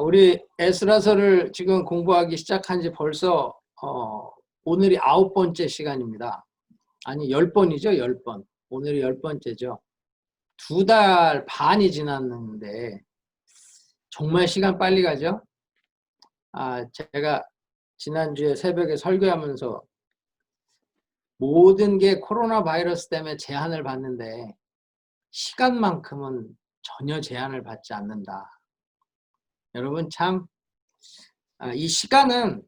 우리 에스라서를 지금 공부하기 시작한 지 벌써 오늘이 9번째 시간입니다. 아니 10번이죠. 10번. 오늘이 10번째죠. 2달 반이 지났는데 정말 시간 빨리 가죠. 제가 지난주에 새벽에 설교하면서 모든 게 코로나 바이러스 때문에 제한을 받는데 시간만큼은 전혀 제한을 받지 않는다. 여러분 참 이 시간은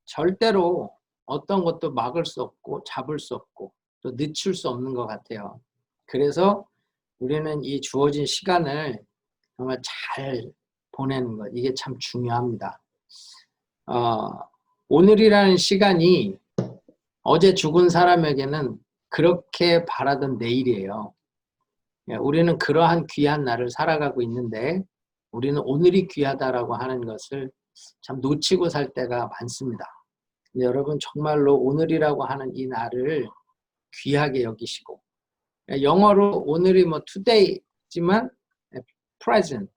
절대로 어떤 것도 막을 수 없고 잡을 수 없고 또 늦출 수 없는 것 같아요. 그래서 우리는 이 주어진 시간을 정말 잘 보내는 것, 이게 참 중요합니다. 오늘이라는 시간이 어제 죽은 사람에게는 그렇게 바라던 내일이에요. 우리는 그러한 귀한 날을 살아가고 있는데 우리는 오늘이 귀하다라고 하는 것을 참 놓치고 살 때가 많습니다. 근데 여러분 정말로 오늘이라고 하는 이 날을 귀하게 여기시고, 영어로 오늘이 뭐 today지만 present,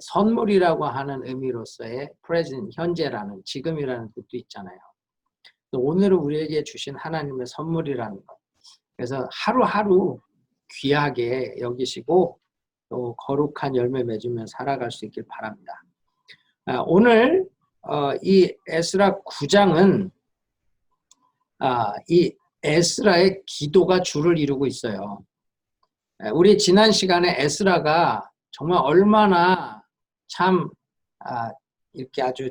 선물이라고 하는 의미로서의 present, 현재라는, 지금이라는 뜻도 있잖아요. 또 오늘은 우리에게 주신 하나님의 선물이라는 것. 그래서 하루하루 귀하게 여기시고 또 거룩한 열매 맺으며 살아갈 수 있길 바랍니다. 오늘 이 에스라 9장은 이 에스라의 기도가 주를 이루고 있어요. 우리 지난 시간에 에스라가 정말 얼마나 참 이렇게 아주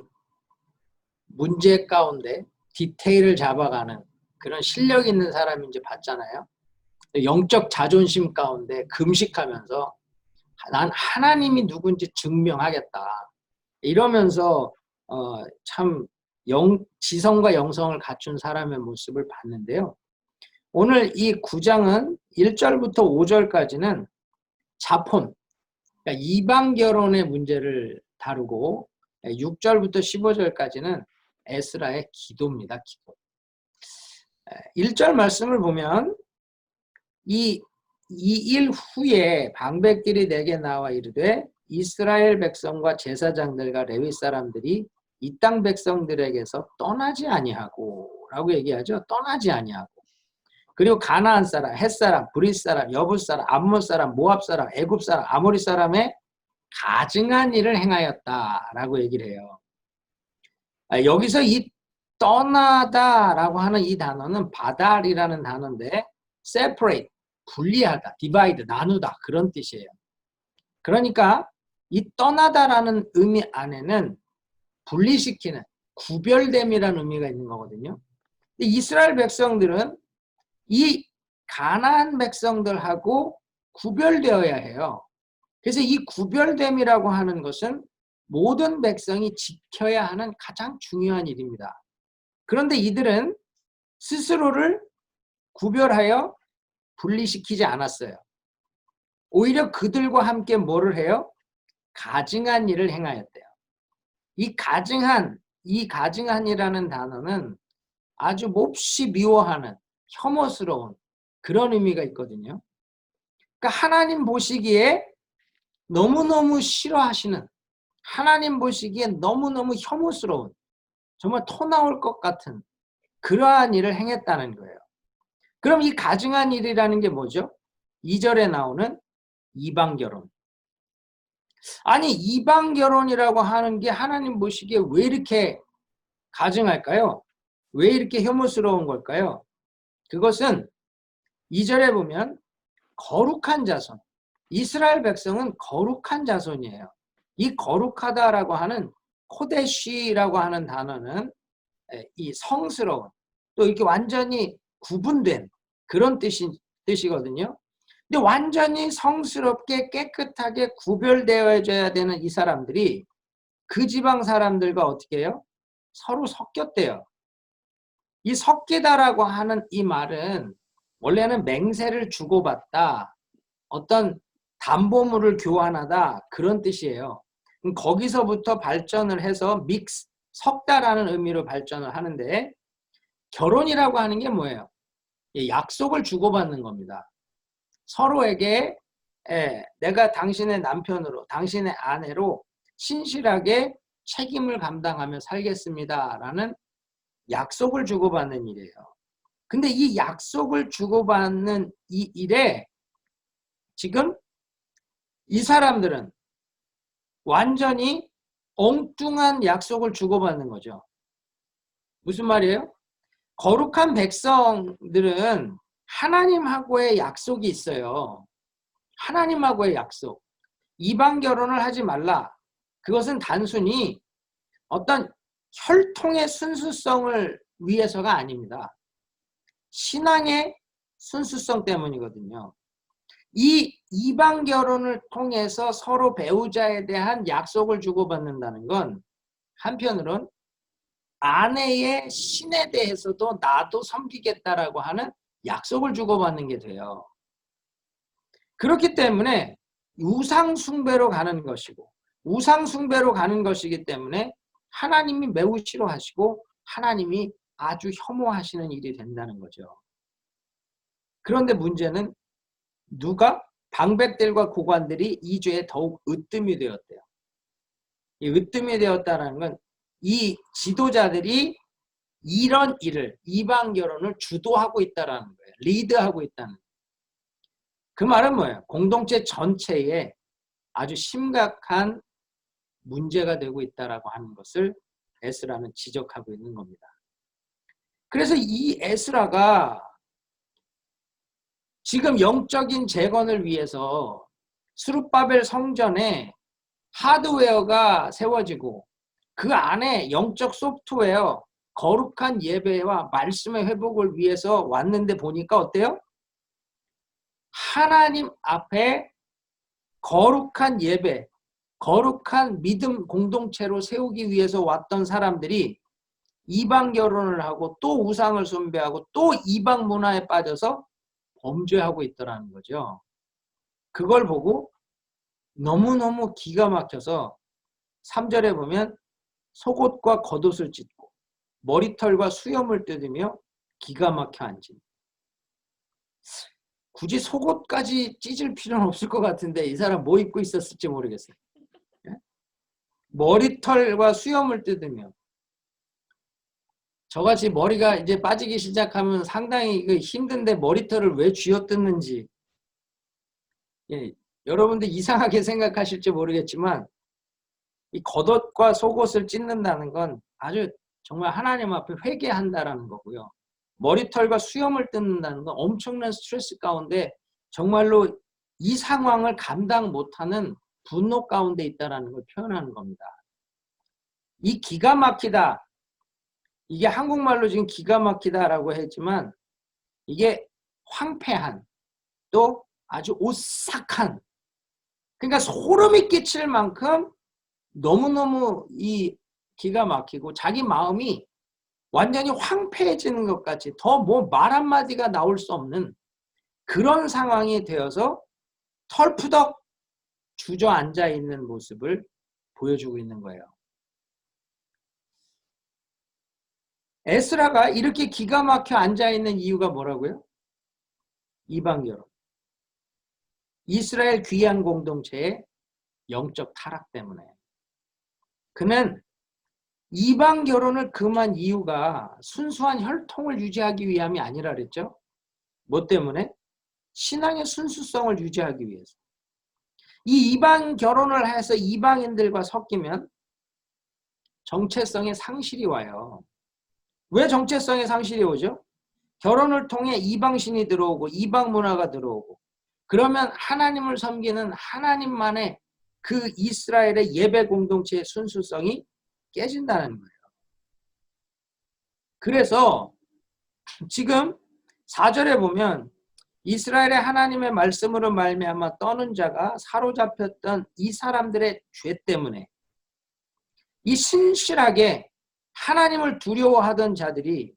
문제 가운데 디테일을 잡아가는 그런 실력 있는 사람인지 봤잖아요. 영적 자존심 가운데 금식하면서 난 하나님이 누군지 증명하겠다 이러면서 참 지성과 영성을 갖춘 사람의 모습을 봤는데요. 오늘 이 9장은 1절부터 5절까지는 자폰, 그러니까 이방 결혼의 문제를 다루고 6절부터 15절까지는 에스라의 기도입니다. 기도. 1절 말씀을 보면 이 일 후에 방백들이 내게 나와 이르되 이스라엘 백성과 제사장들과 레위 사람들이 이 땅 백성들에게서 떠나지 아니하고 라고 얘기하죠. 떠나지 아니하고. 그리고 가나안 사람, 헷 사람, 브릿 사람, 여붓 사람, 암몬 사람, 모압 사람, 애굽 사람, 아모리 사람의 가증한 일을 행하였다라고 얘기를 해요. 여기서 이 떠나다라고 하는 이 단어는 바달이라는 단어인데 separate, 분리하다, divide, 나누다 그런 뜻이에요. 그러니까 이 떠나다라는 의미 안에는 분리시키는, 구별됨이라는 의미가 있는 거거든요. 근데 이스라엘 백성들은 이 가나안 백성들하고 구별되어야 해요. 그래서 이 구별됨이라고 하는 것은 모든 백성이 지켜야 하는 가장 중요한 일입니다. 그런데 이들은 스스로를 구별하여 분리시키지 않았어요. 오히려 그들과 함께 뭐를 해요? 가증한 일을 행하였대요. 이 가증한이라는 단어는 아주 몹시 미워하는, 혐오스러운 그런 의미가 있거든요. 그러니까 하나님 보시기에 너무너무 싫어하시는, 하나님 보시기에 너무너무 혐오스러운, 정말 토 나올 것 같은 그러한 일을 행했다는 거예요. 그럼 이 가증한 일이라는 게 뭐죠? 2절에 나오는 이방결혼. 아니 이방결혼이라고 하는 게 하나님 보시기에 왜 이렇게 가증할까요? 왜 이렇게 혐오스러운 걸까요? 그것은 2절에 보면 거룩한 자손, 이스라엘 백성은 거룩한 자손이에요. 이 거룩하다라고 하는 코데시라고 하는 단어는 이 성스러운, 또 이렇게 완전히 구분된 그런 뜻이거든요. 근데 완전히 성스럽게 깨끗하게 구별되어져야 되는 이 사람들이 그 지방 사람들과 어떻게 해요? 서로 섞였대요. 이 섞이다라고 하는 이 말은 원래는 맹세를 주고받다, 어떤 담보물을 교환하다 그런 뜻이에요. 거기서부터 발전을 해서 섞다라는 의미로 발전을 하는데, 결혼이라고 하는 게 뭐예요? 약속을 주고받는 겁니다. 서로에게 내가 당신의 남편으로, 당신의 아내로 신실하게 책임을 감당하며 살겠습니다라는 약속을 주고받는 일이에요. 근데 이 약속을 주고받는 이 일에 지금 이 사람들은 완전히 엉뚱한 약속을 주고받는 거죠. 무슨 말이에요? 거룩한 백성들은 하나님하고의 약속이 있어요. 하나님하고의 약속. 이방 결혼을 하지 말라. 그것은 단순히 어떤 혈통의 순수성을 위해서가 아닙니다. 신앙의 순수성 때문이거든요. 이 이방 결혼을 통해서 서로 배우자에 대한 약속을 주고받는다는 건 한편으론 아내의 신에 대해서도 나도 섬기겠다라고 하는 약속을 주고받는 게 돼요. 그렇기 때문에 우상 숭배로 가는 것이고 우상 숭배로 가는 것이기 때문에 하나님이 매우 싫어하시고 하나님이 아주 혐오하시는 일이 된다는 거죠. 그런데 문제는 누가? 방백들과 고관들이 이 죄에 더욱 으뜸이 되었대요. 이 으뜸이 되었다는 건 이 지도자들이 이런 일을 이방 결혼을 주도하고 있다는 거예요. 리드하고 있다는 거예요. 그 말은 뭐예요? 공동체 전체에 아주 심각한 문제가 되고 있다라고 하는 것을 에스라는 지적하고 있는 겁니다. 그래서 이 에스라가 지금 영적인 재건을 위해서 스룹바벨 성전에 하드웨어가 세워지고 그 안에 영적 소프트웨어, 거룩한 예배와 말씀의 회복을 위해서 왔는데 보니까 어때요? 하나님 앞에 거룩한 예배, 거룩한 믿음 공동체로 세우기 위해서 왔던 사람들이 이방 결혼을 하고 또 우상을 숭배하고 또 이방 문화에 빠져서 범죄하고 있더라는 거죠. 그걸 보고 너무너무 기가 막혀서 3절에 보면 속옷과 겉옷을 찢고 머리털과 수염을 뜯으며 기가 막혀 앉은. 굳이 속옷까지 찢을 필요는 없을 것 같은데 이 사람 뭐 입고 있었을지 모르겠어요. 머리털과 수염을 뜯으며 저같이 머리가 이제 빠지기 시작하면 상당히 힘든데 머리털을 왜 쥐어뜯는지 여러분들 이상하게 생각하실지 모르겠지만 이 겉옷과 속옷을 찢는다는 건 아주 정말 하나님 앞에 회개한다라는 거고요. 머리털과 수염을 뜯는다는 건 엄청난 스트레스 가운데 정말로 이 상황을 감당 못하는 분노 가운데 있다라는 걸 표현하는 겁니다. 이 기가 막히다. 이게 한국말로 지금 기가 막히다라고 했지만 이게 황폐한 또 아주 오싹한 그러니까 소름이 끼칠 만큼 너무너무 이 기가 막히고 자기 마음이 완전히 황폐해지는 것 같이 더 뭐 말 한마디가 나올 수 없는 그런 상황이 되어서 털푸덕 주저앉아 있는 모습을 보여주고 있는 거예요. 에스라가 이렇게 기가 막혀 앉아있는 이유가 뭐라고요? 이방 결혼. 이스라엘 귀한 공동체의 영적 타락 때문에. 그는 이방 결혼을 금한 이유가 순수한 혈통을 유지하기 위함이 아니라 그랬죠? 뭐 때문에? 신앙의 순수성을 유지하기 위해서. 이 이방 결혼을 해서 이방인들과 섞이면 정체성의 상실이 와요. 왜 정체성의 상실이 오죠? 결혼을 통해 이방신이 들어오고 이방 문화가 들어오고 그러면 하나님을 섬기는 하나님만의 그 이스라엘의 예배 공동체의 순수성이 깨진다는 거예요. 그래서 지금 4절에 보면 이스라엘의 하나님의 말씀으로 말미암아 떠는 자가 사로잡혔던 이 사람들의 죄 때문에 이 신실하게 하나님을 두려워하던 자들이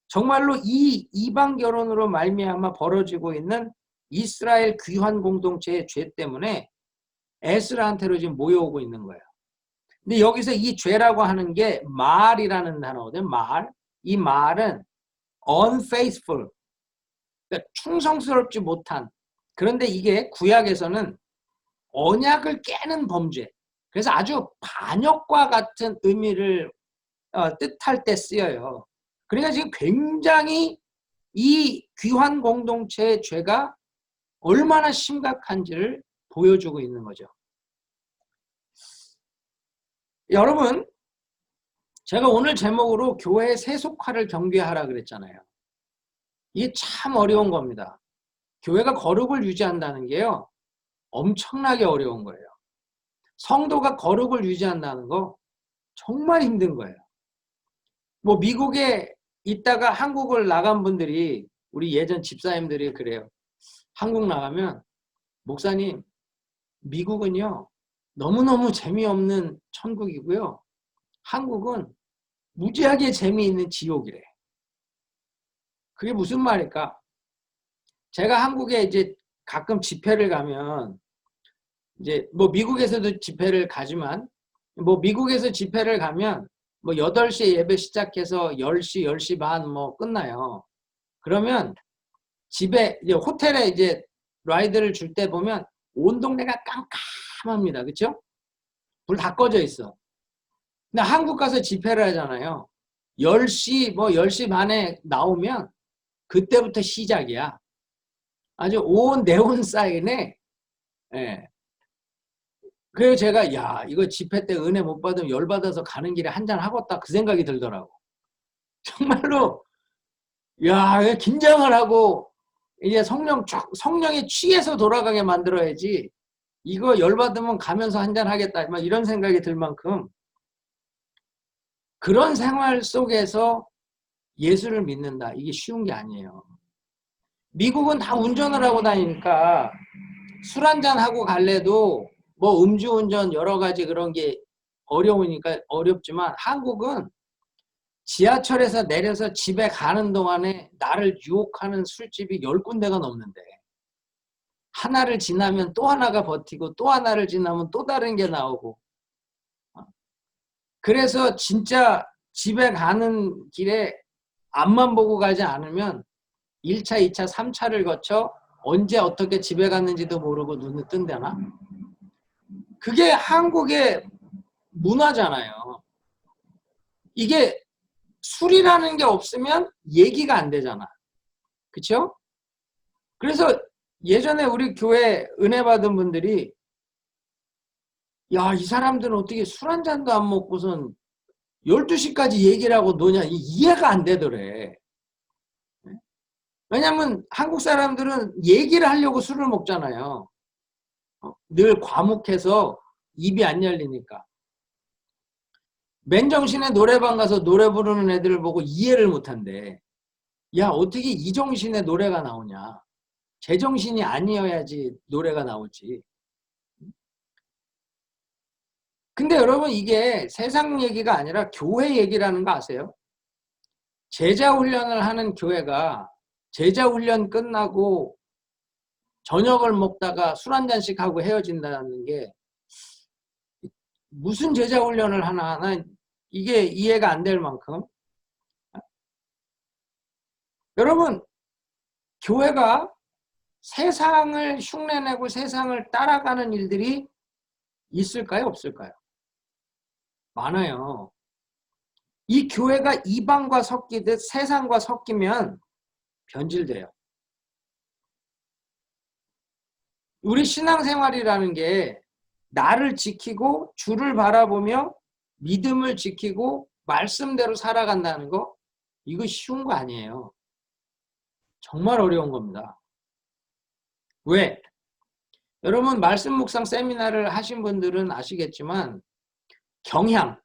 정말로 이 이방 결혼으로 말미암아 벌어지고 있는 이스라엘 귀환 공동체의 죄 때문에 에스라한테로 지금 모여오고 있는 거예요. 근데 여기서 이 죄라고 하는 게 말이라는 단어거든요. 말. 이 말은 unfaithful, 그러니까 충성스럽지 못한. 그런데 이게 구약에서는 언약을 깨는 범죄, 그래서 아주 반역과 같은 의미를 뜻할 때 쓰여요. 그러니까 지금 굉장히 이 귀환 공동체의 죄가 얼마나 심각한지를 보여주고 있는 거죠. 여러분, 제가 오늘 제목으로 교회의 세속화를 경계하라 그랬잖아요. 이게 참 어려운 겁니다. 교회가 거룩을 유지한다는 게요, 엄청나게 어려운 거예요. 성도가 거룩을 유지한다는 거 정말 힘든 거예요. 뭐 미국에 있다가 한국을 나간 분들이, 우리 예전 집사님들이 그래요. 한국 나가면 목사님, 미국은요 너무너무 재미없는 천국이고요, 한국은 무지하게 재미있는 지옥이래. 그게 무슨 말일까? 제가 한국에 이제 가끔 집회를 가면, 이제 뭐 미국에서도 집회를 가지만, 뭐 미국에서 집회를 가면 뭐 8시에 예배 시작해서 10시, 10시 반 뭐 끝나요. 그러면 집에 이제 호텔에 이제 라이드를 줄 때 보면 온 동네가 깜깜합니다. 그렇죠? 불 다 꺼져 있어. 근데 한국 가서 집회를 하잖아요. 10시 뭐 10시 반에 나오면 그때부터 시작이야. 아주 온 네온 사인에. 예. 그래서 제가 야, 이거 집회 때 은혜 못 받으면 열받아서 가는 길에 한잔 하겠다, 그 생각이 들더라고. 정말로 야, 긴장을 하고 이제 성령에 취해서 돌아가게 만들어야지, 이거 열받으면 가면서 한잔 하겠다, 막 이런 생각이 들 만큼 그런 생활 속에서 예수를 믿는다, 이게 쉬운 게 아니에요. 미국은 다 운전을 하고 다니니까 술 한잔 하고 갈래도 뭐 음주운전 여러 가지 그런 게 어려우니까 어렵지만, 한국은 지하철에서 내려서 집에 가는 동안에 나를 유혹하는 술집이 10군데가 넘는데, 하나를 지나면 또 하나가 버티고 또 하나를 지나면 또 다른 게 나오고. 그래서 진짜 집에 가는 길에 앞만 보고 가지 않으면 1차, 2차, 3차를 거쳐 언제 어떻게 집에 갔는지도 모르고 눈을 뜬다나? 그게 한국의 문화잖아요. 이게 술이라는 게 없으면 얘기가 안 되잖아. 그쵸? 그래서 예전에 우리 교회 은혜 받은 분들이, 야, 이 사람들은 어떻게 술 한 잔도 안 먹고선 12시까지 얘기를 하고 노냐, 이해가 안 되더래. 왜냐면 한국 사람들은 얘기를 하려고 술을 먹잖아요. 늘 과묵해서 입이 안 열리니까. 맨정신에 노래방 가서 노래 부르는 애들을 보고 이해를 못한대. 야, 어떻게 이 정신에 노래가 나오냐. 제정신이 아니어야지 노래가 나오지. 근데 여러분, 이게 세상 얘기가 아니라 교회 얘기라는 거 아세요? 제자 훈련을 하는 교회가 제자 훈련 끝나고 저녁을 먹다가 술 한 잔씩 하고 헤어진다는 게 무슨 제자 훈련을 하나, 난 이게 이해가 안 될 만큼. 여러분, 교회가 세상을 흉내내고 세상을 따라가는 일들이 있을까요, 없을까요? 많아요. 이 교회가 이방과 섞이듯 세상과 섞이면 변질돼요. 우리 신앙생활이라는 게 나를 지키고 주를 바라보며 믿음을 지키고 말씀대로 살아간다는 거, 이거 쉬운 거 아니에요. 정말 어려운 겁니다. 왜? 여러분, 말씀 묵상 세미나를 하신 분들은 아시겠지만 경향,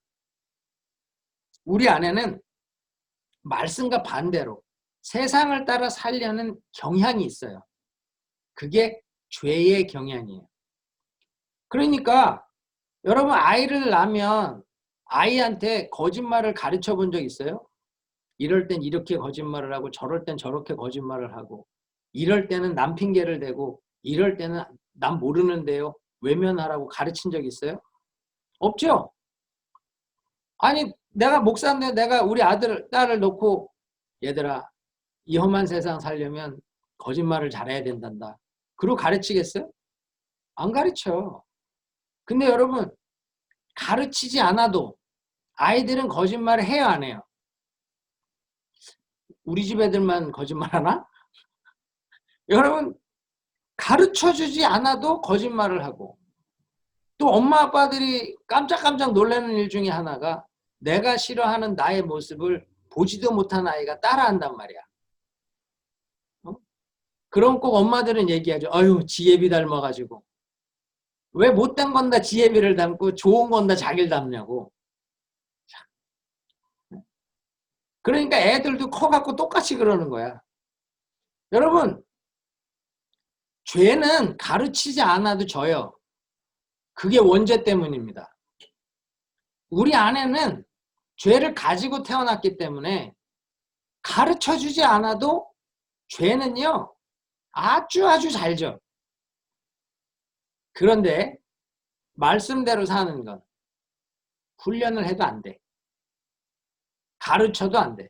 우리 안에는 말씀과 반대로 세상을 따라 살려는 경향이 있어요. 그게 죄의 경향이에요. 그러니까 여러분, 아이를 낳으면 아이한테 거짓말을 가르쳐 본 적 있어요? 이럴 땐 이렇게 거짓말을 하고 저럴 땐 저렇게 거짓말을 하고, 이럴 때는 남 핑계를 대고 이럴 때는 남 모르는데요 외면하라고 가르친 적 있어요? 없죠? 아니, 내가 목사인데 내가 우리 딸을 놓고, 얘들아, 이 험한 세상 살려면 거짓말을 잘해야 된단다, 그러고 가르치겠어요? 안 가르쳐. 근데 여러분, 가르치지 않아도 아이들은 거짓말을 해요, 안 해요? 우리 집 애들만 거짓말 하나? 여러분, 가르쳐주지 않아도 거짓말을 하고, 또 엄마 아빠들이 깜짝깜짝 놀라는 일 중에 하나가 내가 싫어하는 나의 모습을 보지도 못한 아이가 따라한단 말이야. 어? 그럼 꼭 엄마들은 얘기하죠. 아유, 지혜비 닮아가지고. 왜 못된 건 다 지혜비를 닮고 좋은 건 다 자기를 닮냐고. 그러니까 애들도 커갖고 똑같이 그러는 거야. 여러분, 죄는 가르치지 않아도 져요. 그게 원죄 때문입니다. 우리 안에는 죄를 가지고 태어났기 때문에 가르쳐주지 않아도 죄는요, 아주 잘 져. 그런데 말씀대로 사는 건 훈련을 해도 안 돼. 가르쳐도 안 돼.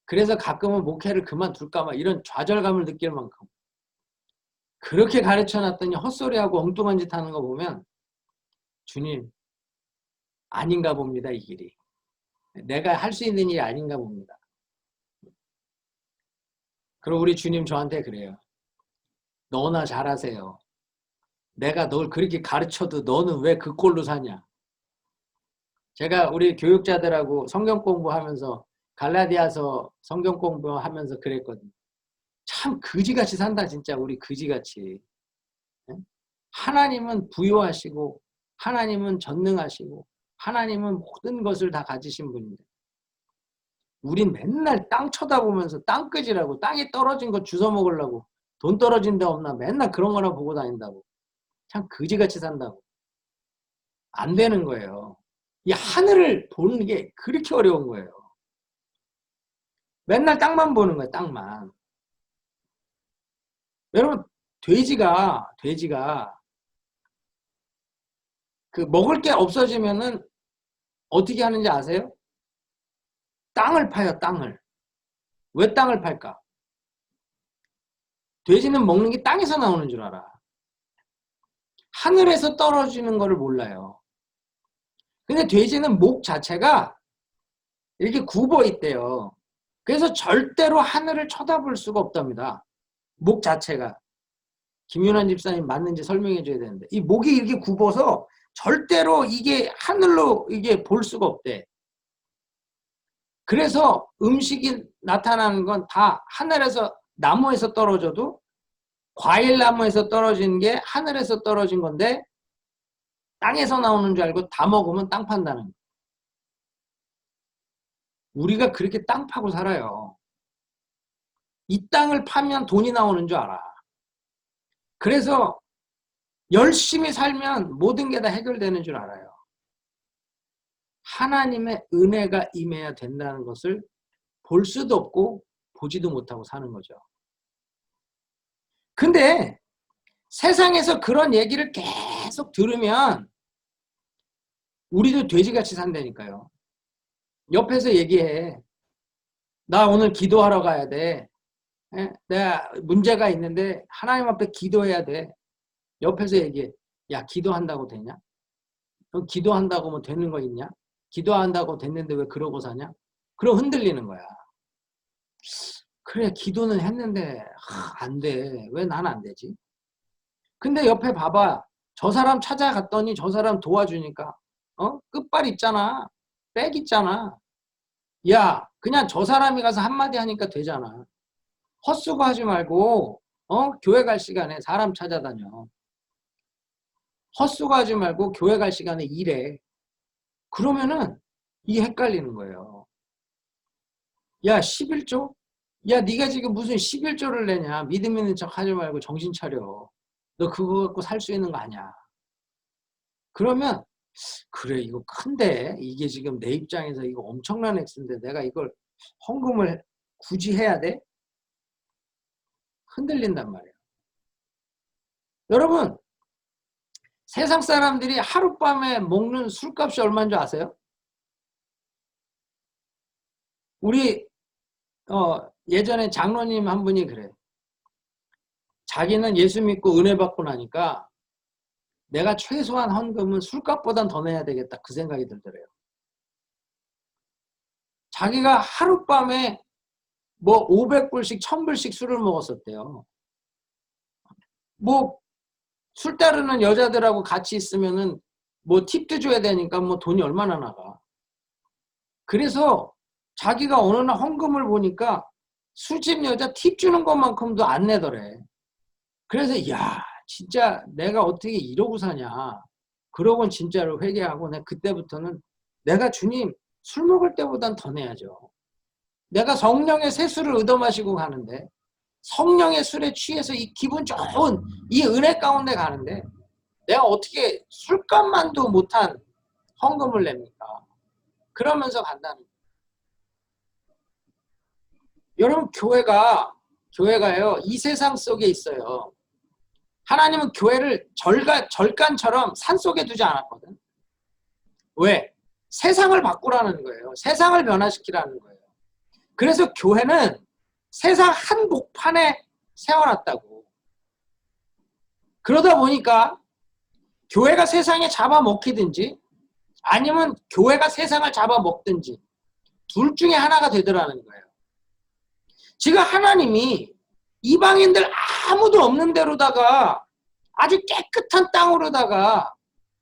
그래서 가끔은 목회를 그만둘까 봐 이런 좌절감을 느낄 만큼 그렇게 가르쳐놨더니 헛소리하고 엉뚱한 짓 하는 거 보면 주님, 아닌가 봅니다, 이 길이. 내가 할 수 있는 일이 아닌가 봅니다. 그리고 우리 주님 저한테 그래요. 너나 잘하세요. 내가 널 그렇게 가르쳐도 너는 왜 그 꼴로 사냐. 제가 우리 교육자들하고 성경 공부하면서 갈라디아서 성경 공부하면서 그랬거든요. 참 그지같이 산다 진짜 우리 그지같이. 하나님은 부유하시고 하나님은 전능하시고 하나님은 모든 것을 다 가지신 분인데 우린 맨날 땅 쳐다보면서 땅끄지라고 땅에 떨어진 거 주워 먹으려고 돈 떨어진 데 없나 맨날 그런 거나 보고 다닌다고. 참 그지같이 산다고. 안 되는 거예요. 이 하늘을 보는 게 그렇게 어려운 거예요. 맨날 땅만 보는 거예요. 땅만. 여러분 돼지가 그 먹을 게 없어지면은 어떻게 하는지 아세요? 땅을 파요. 땅을. 왜 땅을 팔까? 돼지는 먹는 게 땅에서 나오는 줄 알아. 하늘에서 떨어지는 거를 몰라요. 근데 돼지는 목 자체가 이렇게 굽어 있대요. 그래서 절대로 하늘을 쳐다볼 수가 없답니다. 목 자체가. 김윤환 집사님 맞는지 설명해 줘야 되는데 이 목이 이렇게 굽어서 절대로 이게 하늘로 이게 볼 수가 없대. 그래서 음식이 나타나는 건 다 하늘에서 나무에서 떨어져도 과일나무에서 떨어진 게 하늘에서 떨어진 건데 땅에서 나오는 줄 알고 다 먹으면 땅 판다는 거예요. 우리가 그렇게 땅 파고 살아요. 이 땅을 파면 돈이 나오는 줄 알아. 그래서 열심히 살면 모든 게 다 해결되는 줄 알아요. 하나님의 은혜가 임해야 된다는 것을 볼 수도 없고 보지도 못하고 사는 거죠. 근데 세상에서 그런 얘기를 계속 들으면 우리도 돼지같이 산다니까요. 옆에서 얘기해. 나 오늘 기도하러 가야 돼. 내가 문제가 있는데 하나님 앞에 기도해야 돼. 옆에서 얘기해. 야, 기도한다고 되냐? 너 기도한다고 뭐 되는 거 있냐? 기도한다고 됐는데 왜 그러고 사냐? 그럼 흔들리는 거야. 그래, 기도는 했는데 안 돼. 왜 난 안 되지? 근데 옆에 봐봐. 저 사람 찾아갔더니 저 사람 도와주니까 끝발 있잖아. 백 있잖아. 야, 그냥 저 사람이 가서 한마디 하니까 되잖아. 헛수고하지 말고 교회 갈 시간에 사람 찾아다녀. 헛수고하지 말고 교회 갈 시간에 일해. 그러면은 이게 헷갈리는 거예요. 야, 11조? 야, 네가 지금 무슨 11조를 내냐. 믿음 있는 척 하지 말고 정신 차려. 너 그거 갖고 살 수 있는 거 아니야. 그러면 그래, 이거 큰데 이게 지금 내 입장에서 이거 엄청난 액수인데 내가 이걸 헌금을 굳이 해야 돼? 흔들린단 말이에요. 여러분, 세상 사람들이 하룻밤에 먹는 술값이 얼마인 줄 아세요? 우리 예전에 장로님 한 분이 그래. 자기는 예수 믿고 은혜 받고 나니까 내가 최소한 헌금은 술값보단 더 내야 되겠다. 그 생각이 들더래요. 자기가 하룻밤에 뭐 500불씩 1000불씩 술을 먹었었대요. 뭐 술 따르는 여자들하고 같이 있으면은 뭐 팁도 줘야 되니까 뭐 돈이 얼마나 나가. 그래서 자기가 어느 날 헌금을 보니까 술집 여자 팁 주는 것만큼도 안 내더래. 그래서 야 진짜 내가 어떻게 이러고 사냐. 그러곤 진짜로 회개하고 내가 그때부터는 내가 주님 술 먹을 때보단 더 내야죠. 내가 성령의 세수를 얻어마시고 가는데 성령의 술에 취해서 이 기분 좋은 이 은혜 가운데 가는데 내가 어떻게 술값만도 못한 헌금을 냅니까? 그러면서 간다는 거예요. 여러분 교회가요 이 세상 속에 있어요. 하나님은 교회를 절간처럼 산속에 두지 않았거든. 왜? 세상을 바꾸라는 거예요. 세상을 변화시키라는 거예요. 그래서 교회는 세상 한복판에 세워놨다고. 그러다 보니까 교회가 세상에 잡아먹히든지 아니면 교회가 세상을 잡아먹든지 둘 중에 하나가 되더라는 거예요. 지금 하나님이 이방인들 아무도 없는 데로다가 아주 깨끗한 땅으로다가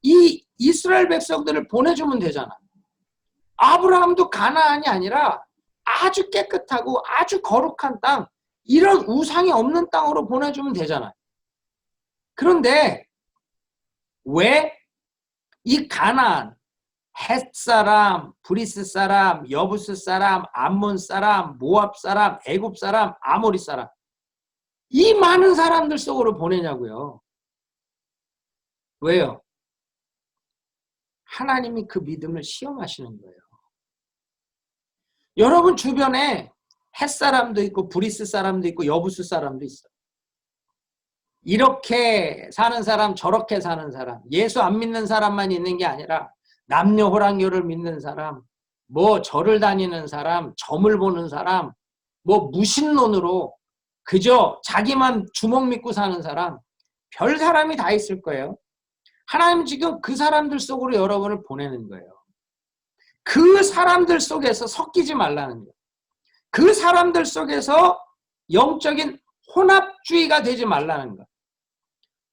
이 이스라엘 백성들을 보내주면 되잖아. 아브라함도 가나안이 아니라 아주 깨끗하고 아주 거룩한 땅, 이런 우상이 없는 땅으로 보내주면 되잖아요. 그런데 왜 이 가나안, 헷 사람, 브리스 사람, 여부스 사람, 암몬 사람, 모압 사람, 애굽 사람, 아모리 사람 이 많은 사람들 속으로 보내냐고요. 왜요? 하나님이 그 믿음을 시험하시는 거예요. 여러분 주변에 헷 사람도 있고 브리스 사람도 있고 여부스 사람도 있어요. 이렇게 사는 사람 저렇게 사는 사람 예수 안 믿는 사람만 있는 게 아니라 남녀 호랑교를 믿는 사람 뭐 절을 다니는 사람 점을 보는 사람 뭐 무신론으로 그저 자기만 주먹 믿고 사는 사람 별 사람이 다 있을 거예요. 하나님 지금 그 사람들 속으로 여러분을 보내는 거예요. 그 사람들 속에서 섞이지 말라는 거예요. 그 사람들 속에서 영적인 혼합주의가 되지 말라는 거예요.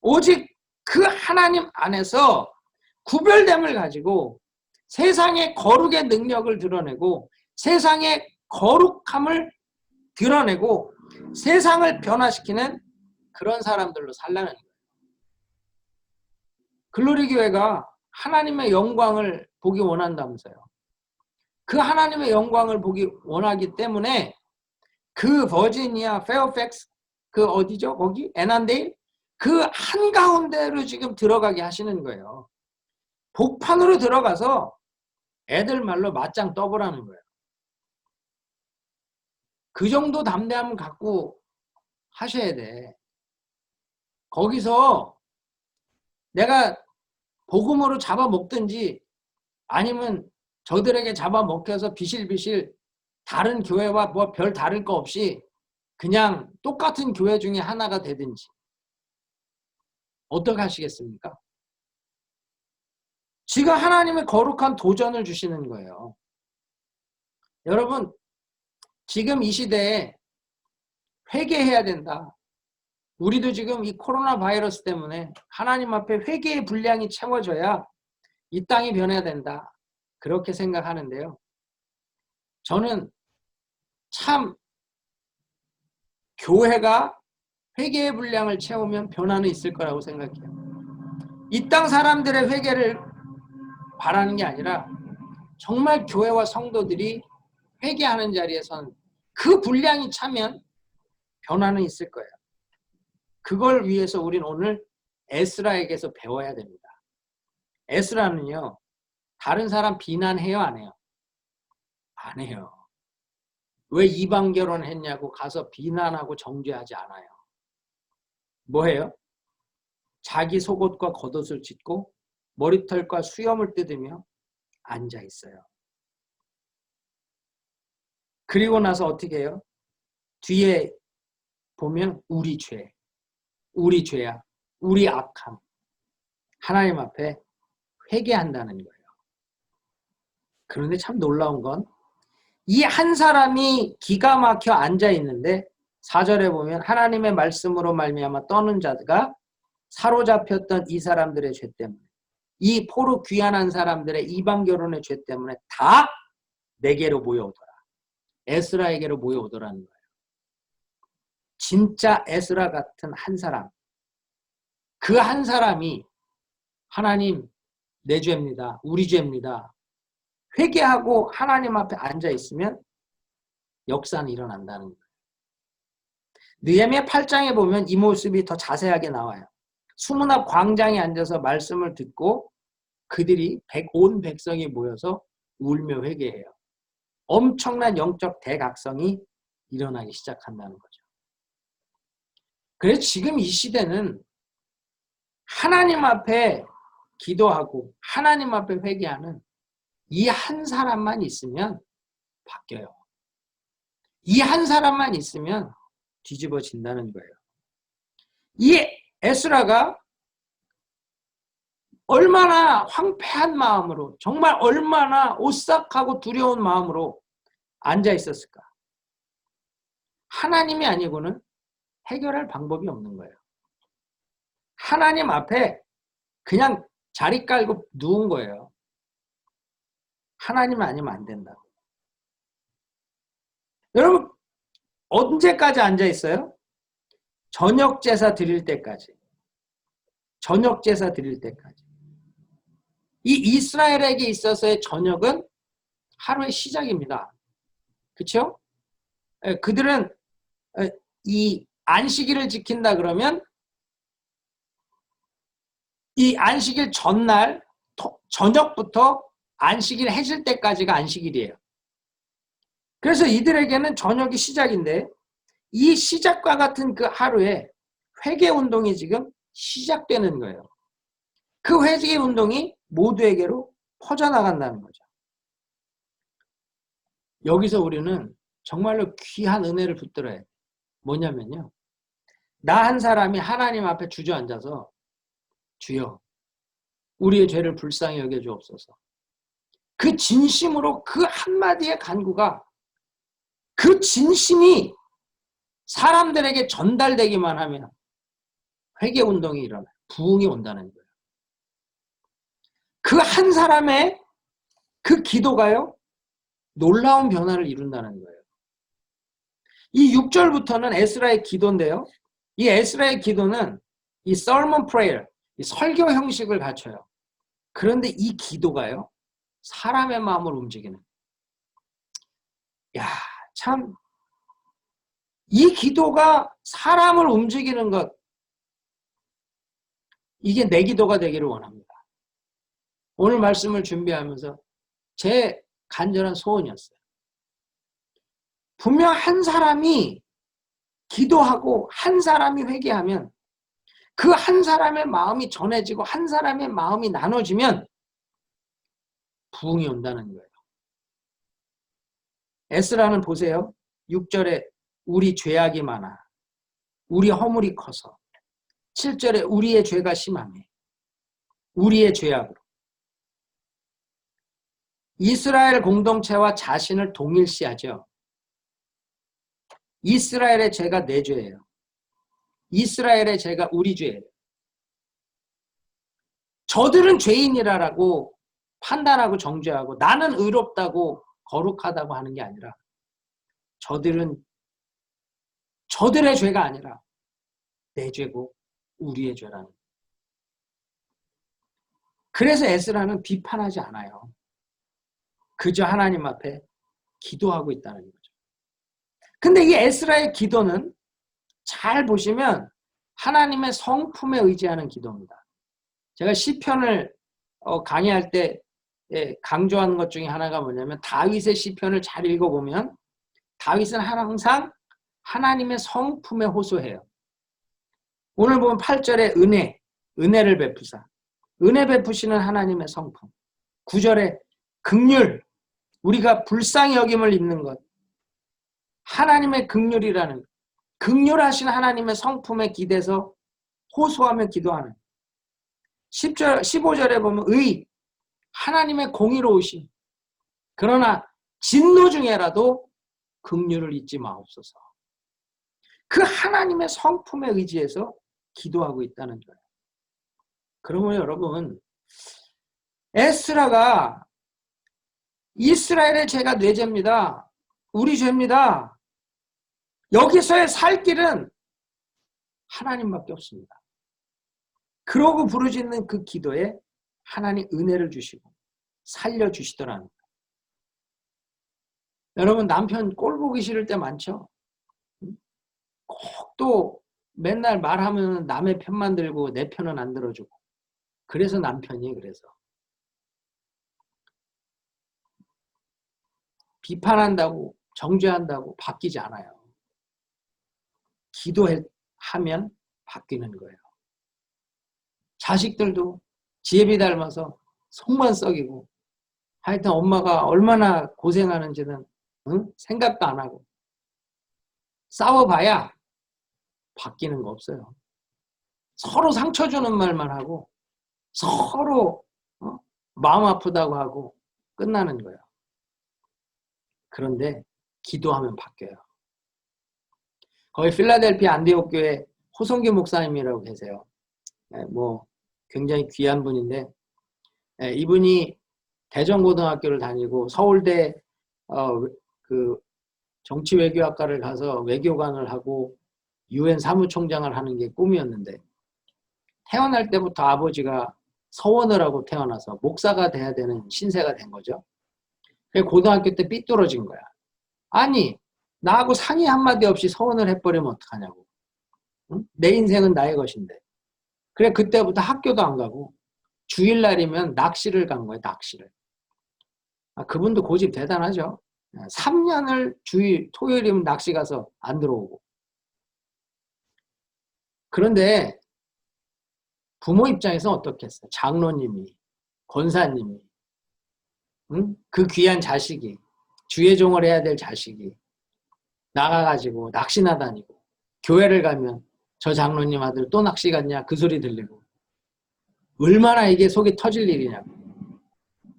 오직 그 하나님 안에서 구별됨을 가지고 세상의 거룩의 능력을 드러내고 세상의 거룩함을 드러내고 세상을 변화시키는 그런 사람들로 살라는 거예요. 글로리 교회가 하나님의 영광을 보기 원한다면서요. 그 하나님의 영광을 보기 원하기 때문에 그 버지니아, 페어팩스, 그 어디죠? 거기? 애난데일? 그 한가운데로 지금 들어가게 하시는 거예요. 복판으로 들어가서 애들 말로 맞짱 떠보라는 거예요. 그 정도 담대함을 갖고 하셔야 돼. 거기서 내가 복음으로 잡아먹든지 아니면 저들에게 잡아먹혀서 비실비실 다른 교회와 뭐 별 다를 거 없이 그냥 똑같은 교회 중에 하나가 되든지 어떻게 하시겠습니까? 지금 하나님의 거룩한 도전을 주시는 거예요. 여러분 지금 이 시대에 회개해야 된다. 우리도 지금 이 코로나 바이러스 때문에 하나님 앞에 회개의 분량이 채워져야 이 땅이 변해야 된다. 그렇게 생각하는데요. 저는 참 교회가 회개의 분량을 채우면 변화는 있을 거라고 생각해요. 이 땅 사람들의 회개를 바라는 게 아니라 정말 교회와 성도들이 회개하는 자리에선 그 분량이 차면 변화는 있을 거예요. 그걸 위해서 우린 오늘 에스라에게서 배워야 됩니다. 에스라는요. 다른 사람 비난해요? 안 해요? 안 해요. 왜 이방 결혼했냐고 가서 비난하고 정죄하지 않아요. 뭐해요? 자기 속옷과 겉옷을 찢고 머리털과 수염을 뜯으며 앉아 있어요. 그리고 나서 어떻게 해요? 뒤에 보면 우리 죄, 우리 죄야, 우리 악함. 하나님 앞에 회개한다는 거예요. 그런데 참 놀라운 건 이 한 사람이 기가 막혀 앉아 있는데 4절에 보면 하나님의 말씀으로 말미암아 떠는 자가 사로잡혔던 이 사람들의 죄 때문에, 이 포로 귀환한 사람들의 이방 결혼의 죄 때문에 다 내게로 모여오더라. 에스라에게로 모여오더라는 거예요. 진짜 에스라 같은 한 사람, 그 한 사람이 하나님 내 죄입니다. 우리 죄입니다. 회개하고 하나님 앞에 앉아 있으면 역사는 일어난다는 거예요. 느헤미야 8장에 보면 이 모습이 더 자세하게 나와요. 수문 앞 광장에 앉아서 말씀을 듣고 그들이 온 백성이 모여서 울며 회개해요. 엄청난 영적 대각성이 일어나기 시작한다는 거죠. 그래서 지금 이 시대는 하나님 앞에 기도하고 하나님 앞에 회개하는 이 한 사람만 있으면 바뀌어요. 이 한 사람만 있으면 뒤집어진다는 거예요. 이 에스라가 얼마나 황폐한 마음으로, 정말 얼마나 오싹하고 두려운 마음으로 앉아 있었을까? 하나님이 아니고는 해결할 방법이 없는 거예요. 하나님 앞에 그냥 자리 깔고 누운 거예요. 하나님 아니면 안 된다고. 여러분, 언제까지 앉아 있어요? 저녁 제사 드릴 때까지. 저녁 제사 드릴 때까지. 이 이스라엘에게 있어서의 저녁은 하루의 시작입니다. 그렇죠? 그들은 이 안식일을 지킨다 그러면 이 안식일 전날 저녁부터 안식일 해질 때까지가 안식일이에요. 그래서 이들에게는 저녁이 시작인데 이 시작과 같은 그 하루에 회개 운동이 지금 시작되는 거예요. 그 회개 운동이 모두에게로 퍼져나간다는 거죠. 여기서 우리는 정말로 귀한 은혜를 붙들어야 돼요. 뭐냐면요. 나 한 사람이 하나님 앞에 주저앉아서 주여 우리의 죄를 불쌍히 여겨주옵소서. 그 진심으로 그 한마디의 간구가 그 진심이 사람들에게 전달되기만 하면 회개 운동이 일어나요. 부흥이 온다는 거예요. 그 한 사람의 그 기도가요. 놀라운 변화를 이룬다는 거예요. 이 6절부터는 에스라의 기도인데요. 이 에스라의 기도는 이 sermon prayer, 이 설교 형식을 갖춰요. 그런데 이 기도가요. 사람의 마음을 움직이는. 야, 참 이 기도가 사람을 움직이는 것, 이게 내 기도가 되기를 원합니다. 오늘 말씀을 준비하면서 제 간절한 소원이었어요. 분명 한 사람이 기도하고 한 사람이 회개하면 그 한 사람의 마음이 전해지고 한 사람의 마음이 나눠지면 부흥이 온다는 거예요. 에스라는 보세요. 6절에 우리 죄악이 많아. 우리 허물이 커서. 7절에 우리의 죄가 심하네. 우리의 죄악으로. 이스라엘 공동체와 자신을 동일시하죠. 이스라엘의 죄가 내 죄예요. 이스라엘의 죄가 우리 죄예요. 저들은 죄인이라고 판단하고 정죄하고 나는 의롭다고 거룩하다고 하는 게 아니라 저들은 저들의 죄가 아니라 내 죄고 우리의 죄라는 거예요. 그래서 에스라는 비판하지 않아요. 그저 하나님 앞에 기도하고 있다는 거죠. 근데 이 에스라의 기도는 잘 보시면 하나님의 성품에 의지하는 기도입니다. 제가 시편을 강의할 때 강조하는 것 중에 하나가 뭐냐면 다윗의 시편을 잘 읽어보면 다윗은 항상 하나님의 성품에 호소해요. 오늘 보면 8절에 은혜를 베푸사. 은혜 베푸시는 하나님의 성품. 9절에 긍휼, 우리가 불쌍히 여김을 입는 것. 하나님의 긍휼이라는, 긍휼하신 하나님의 성품에 기대서 호소하며 기도하는. 10절, 15절에 보면 하나님의 공의로우심. 그러나 진노 중에라도 긍휼을 잊지 마옵소서. 그 하나님의 성품에 의지해서 기도하고 있다는 거예요. 그러면 여러분, 에스라가 이스라엘의 죄가 내 죄입니다. 우리 죄입니다. 여기서의 살 길은 하나님밖에 없습니다. 그러고 부르짖는 그 기도에 하나님 은혜를 주시고 살려주시더라는 거예요. 여러분, 남편 꼴 보기 싫을 때 많죠? 꼭 또 맨날 말하면 남의 편만 들고 내 편은 안 들어주고. 그래서 남편이 그래서. 비판한다고 정죄한다고 바뀌지 않아요. 기도하면 바뀌는 거예요. 자식들도 지혜비 닮아서 속만 썩이고 하여튼 엄마가 얼마나 고생하는지는 생각도 안 하고 싸워봐야 바뀌는 거 없어요. 서로 상처 주는 말만 하고 서로 마음 아프다고 하고 끝나는 거예요. 그런데 기도하면 바뀌어요. 거기 필라델피아 안디옥 교회 호성규 목사님이라고 계세요. 뭐 굉장히 귀한 분인데 이분이 대전고등학교를 다니고 서울대 그 정치외교학과를 가서 외교관을 하고 UN 사무총장을 하는 게 꿈이었는데 태어날 때부터 아버지가 서원을 하고 태어나서 목사가 돼야 되는 신세가 된 거죠. 고등학교 때 삐뚤어진 거야. 아니, 나하고 상의 한마디 없이 서원을 해버리면 어떡하냐고. 응? 내 인생은 나의 것인데. 그래, 그때부터 학교도 안 가고 주일날이면 낚시를 간 거예요. 낚시를. 그분도 고집 대단하죠. 3년을 토요일이면 낚시 가서 안 들어오고. 그런데 부모 입장에서 어떻겠어요? 장로님이, 권사님이, 그 귀한 자식이, 주의종을 해야 될 자식이 나가가지고 낚시나 다니고 교회를 가면 저 장로님 아들 또 낚시 갔냐 그 소리 들리고 얼마나 이게 속이 터질 일이냐고.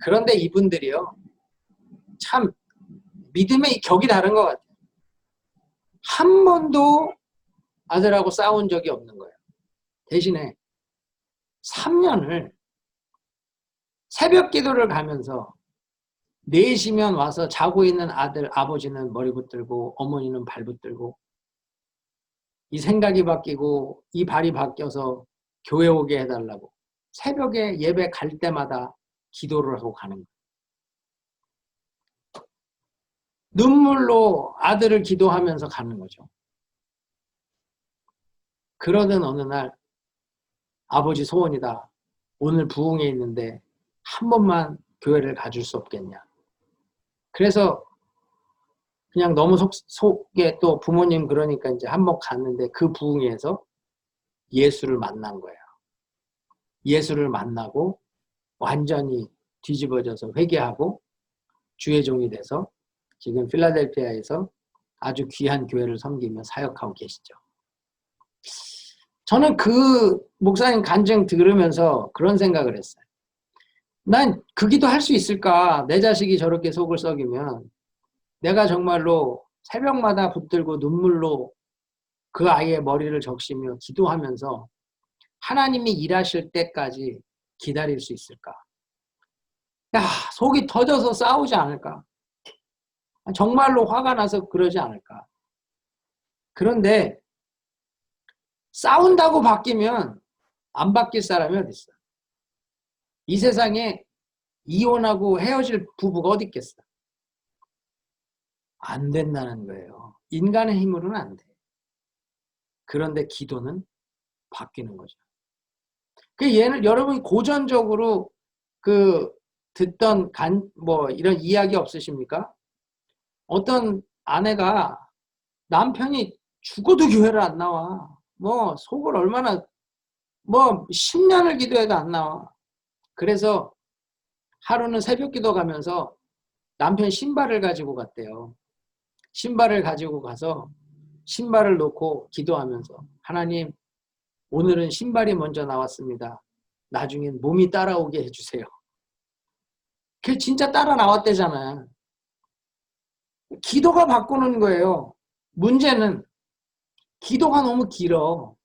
그런데 이분들이요 참 믿음의 격이 다른 것 같아요. 한 번도 아들하고 싸운 적이 없는 거예요. 대신에 3년을 새벽 기도를 가면서 4시면 와서 자고 있는 아버지는 머리 붙들고 어머니는 발 붙들고 이 생각이 바뀌고 이 발이 바뀌어서 교회 오게 해달라고 새벽에 예배 갈 때마다 기도를 하고 가는 거예요. 눈물로 아들을 기도하면서 가는 거죠. 그러던 어느 날 아버지 소원이다. 오늘 부흥회 있는데 한 번만 교회를 가줄 수 없겠냐. 그래서 그냥 너무 속에 또 부모님 그러니까 이제 한 번 갔는데 그 부흥회에서 예수를 만난 거예요. 예수를 만나고 완전히 뒤집어져서 회개하고 주의 종이 돼서 지금 필라델피아에서 아주 귀한 교회를 섬기며 사역하고 계시죠. 저는 그 목사님 간증 들으면서 그런 생각을 했어요. 난 그 기도 할 수 있을까? 내 자식이 저렇게 속을 썩이면 내가 정말로 새벽마다 붙들고 눈물로 그 아이의 머리를 적시며 기도하면서 하나님이 일하실 때까지 기다릴 수 있을까? 야, 속이 터져서 싸우지 않을까? 정말로 화가 나서 그러지 않을까? 그런데 싸운다고 바뀌면 안 바뀔 사람이 어디 있어? 이 세상에 이혼하고 헤어질 부부가 어디 있겠어? 안 된다는 거예요. 인간의 힘으로는 안 돼. 그런데 기도는 바뀌는 거죠. 얘는 여러분이 고전적으로 듣던 이런 이야기 없으십니까? 어떤 아내가 남편이 죽어도 교회를 안 나와. 속을 얼마나 10년을 기도해도 안 나와. 그래서 하루는 새벽 기도 가면서 남편 신발을 가지고 갔대요. 신발을 가지고 가서 신발을 놓고 기도하면서 하나님, 오늘은 신발이 먼저 나왔습니다. 나중엔 몸이 따라오게 해주세요. 그게 진짜 따라 나왔대잖아. 기도가 바꾸는 거예요. 문제는 기도가 너무 길어.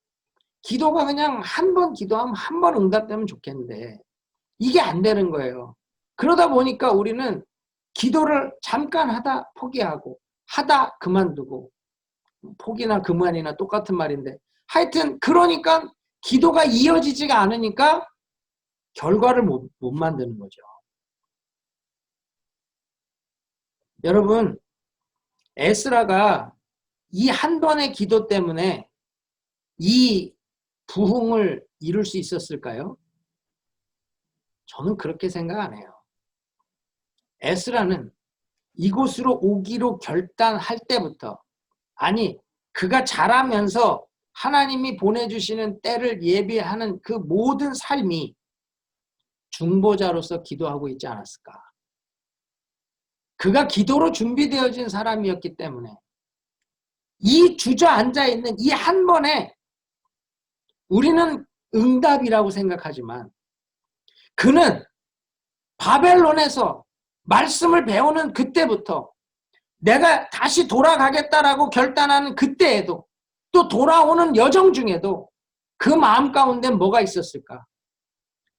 기도가 그냥 한 번 기도하면 한 번 응답되면 좋겠는데 이게 안 되는 거예요. 그러다 보니까 우리는 기도를 잠깐 하다 포기하고 하다 그만두고, 포기나 그만이나 똑같은 말인데 하여튼 그러니까 기도가 이어지지가 않으니까 결과를 못 만드는 거죠. 여러분, 에스라가 이 한 번의 기도 때문에 이 부흥을 이룰 수 있었을까요? 저는 그렇게 생각 안 해요. 에스라는 이곳으로 오기로 결단할 때부터, 아니 그가 자라면서 하나님이 보내주시는 때를 예비하는 그 모든 삶이 중보자로서 기도하고 있지 않았을까. 그가 기도로 준비되어진 사람이었기 때문에 이 주저앉아 있는 이 한 번에 우리는 응답이라고 생각하지만 그는 바벨론에서 말씀을 배우는 그때부터 내가 다시 돌아가겠다라고 결단하는 그때에도 또 돌아오는 여정 중에도 그 마음 가운데 뭐가 있었을까?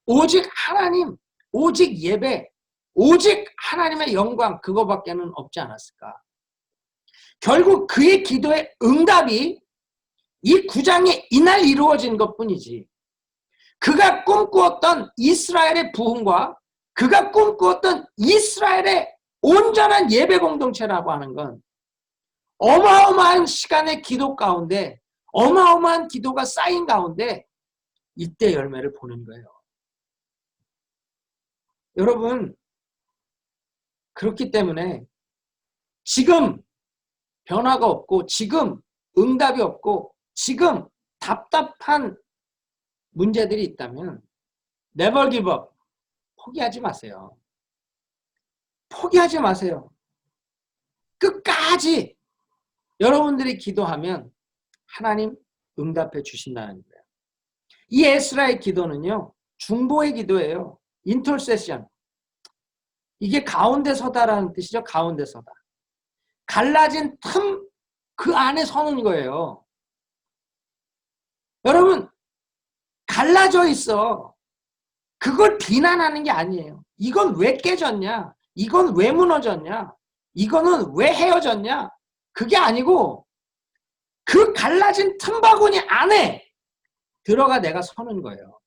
오직 하나님, 오직 예배, 오직 하나님의 영광, 그거밖에는 없지 않았을까? 결국 그의 기도의 응답이 이 9장에 이날 이루어진 것뿐이지, 그가 꿈꾸었던 이스라엘의 부흥과 그가 꿈꾸었던 이스라엘의 온전한 예배 공동체라고 하는 건 어마어마한 시간의 기도 가운데, 어마어마한 기도가 쌓인 가운데 이때 열매를 보는 거예요. 여러분, 그렇기 때문에 지금 변화가 없고 지금 응답이 없고 지금 답답한 문제들이 있다면 never give up, 포기하지 마세요. 포기하지 마세요. 끝까지 여러분들이 기도하면 하나님 응답해 주신다는 거예요. 이 에스라의 기도는요, 중보의 기도예요. 인터세션. 이게 가운데 서다라는 뜻이죠. 가운데 서다. 갈라진 틈 그 안에 서는 거예요. 여러분, 갈라져 있어. 그걸 비난하는 게 아니에요. 이건 왜 깨졌냐? 이건 왜 무너졌냐? 이거는 왜 헤어졌냐? 그게 아니고 그 갈라진 틈바구니 안에 들어가 내가 서는 거예요.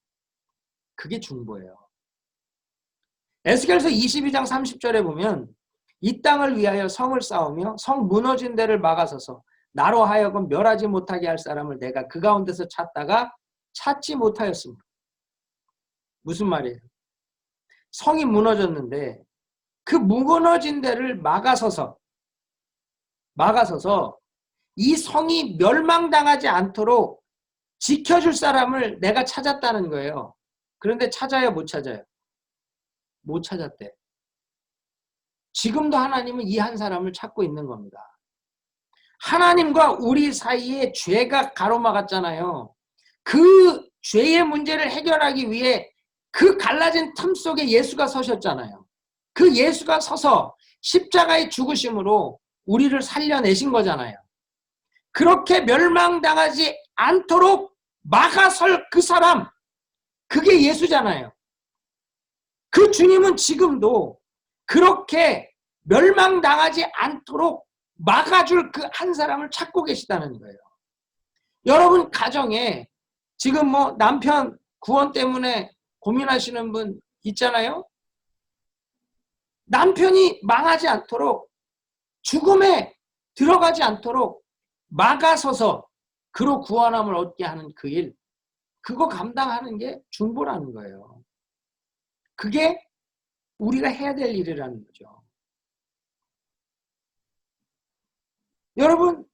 그게 중보예요. 에스겔서 22장 30절에 보면 이 땅을 위하여 성을 쌓으며 성 무너진 데를 막아서서 나로 하여금 멸하지 못하게 할 사람을 내가 그 가운데서 찾다가 찾지 못하였습니다. 무슨 말이에요? 성이 무너졌는데 그 무너진 데를 막아서서 이 성이 멸망당하지 않도록 지켜줄 사람을 내가 찾았다는 거예요. 그런데 찾아요, 못 찾아요? 못 찾았대. 지금도 하나님은 이 한 사람을 찾고 있는 겁니다. 하나님과 우리 사이에 죄가 가로막았잖아요. 그 죄의 문제를 해결하기 위해 그 갈라진 틈 속에 예수가 서셨잖아요. 그 예수가 서서 십자가의 죽으심으로 우리를 살려내신 거잖아요. 그렇게 멸망당하지 않도록 막아설 그 사람, 그게 예수잖아요. 그 주님은 지금도 그렇게 멸망당하지 않도록 막아줄 그 한 사람을 찾고 계시다는 거예요. 여러분 가정에 지금 뭐 남편 구원 때문에 고민하시는 분 있잖아요. 남편이 망하지 않도록, 죽음에 들어가지 않도록 막아서서 그로 구원함을 얻게 하는 그 일, 그거 감당하는 게 중보라는 거예요. 그게 우리가 해야 될 일이라는 거죠. 여러분,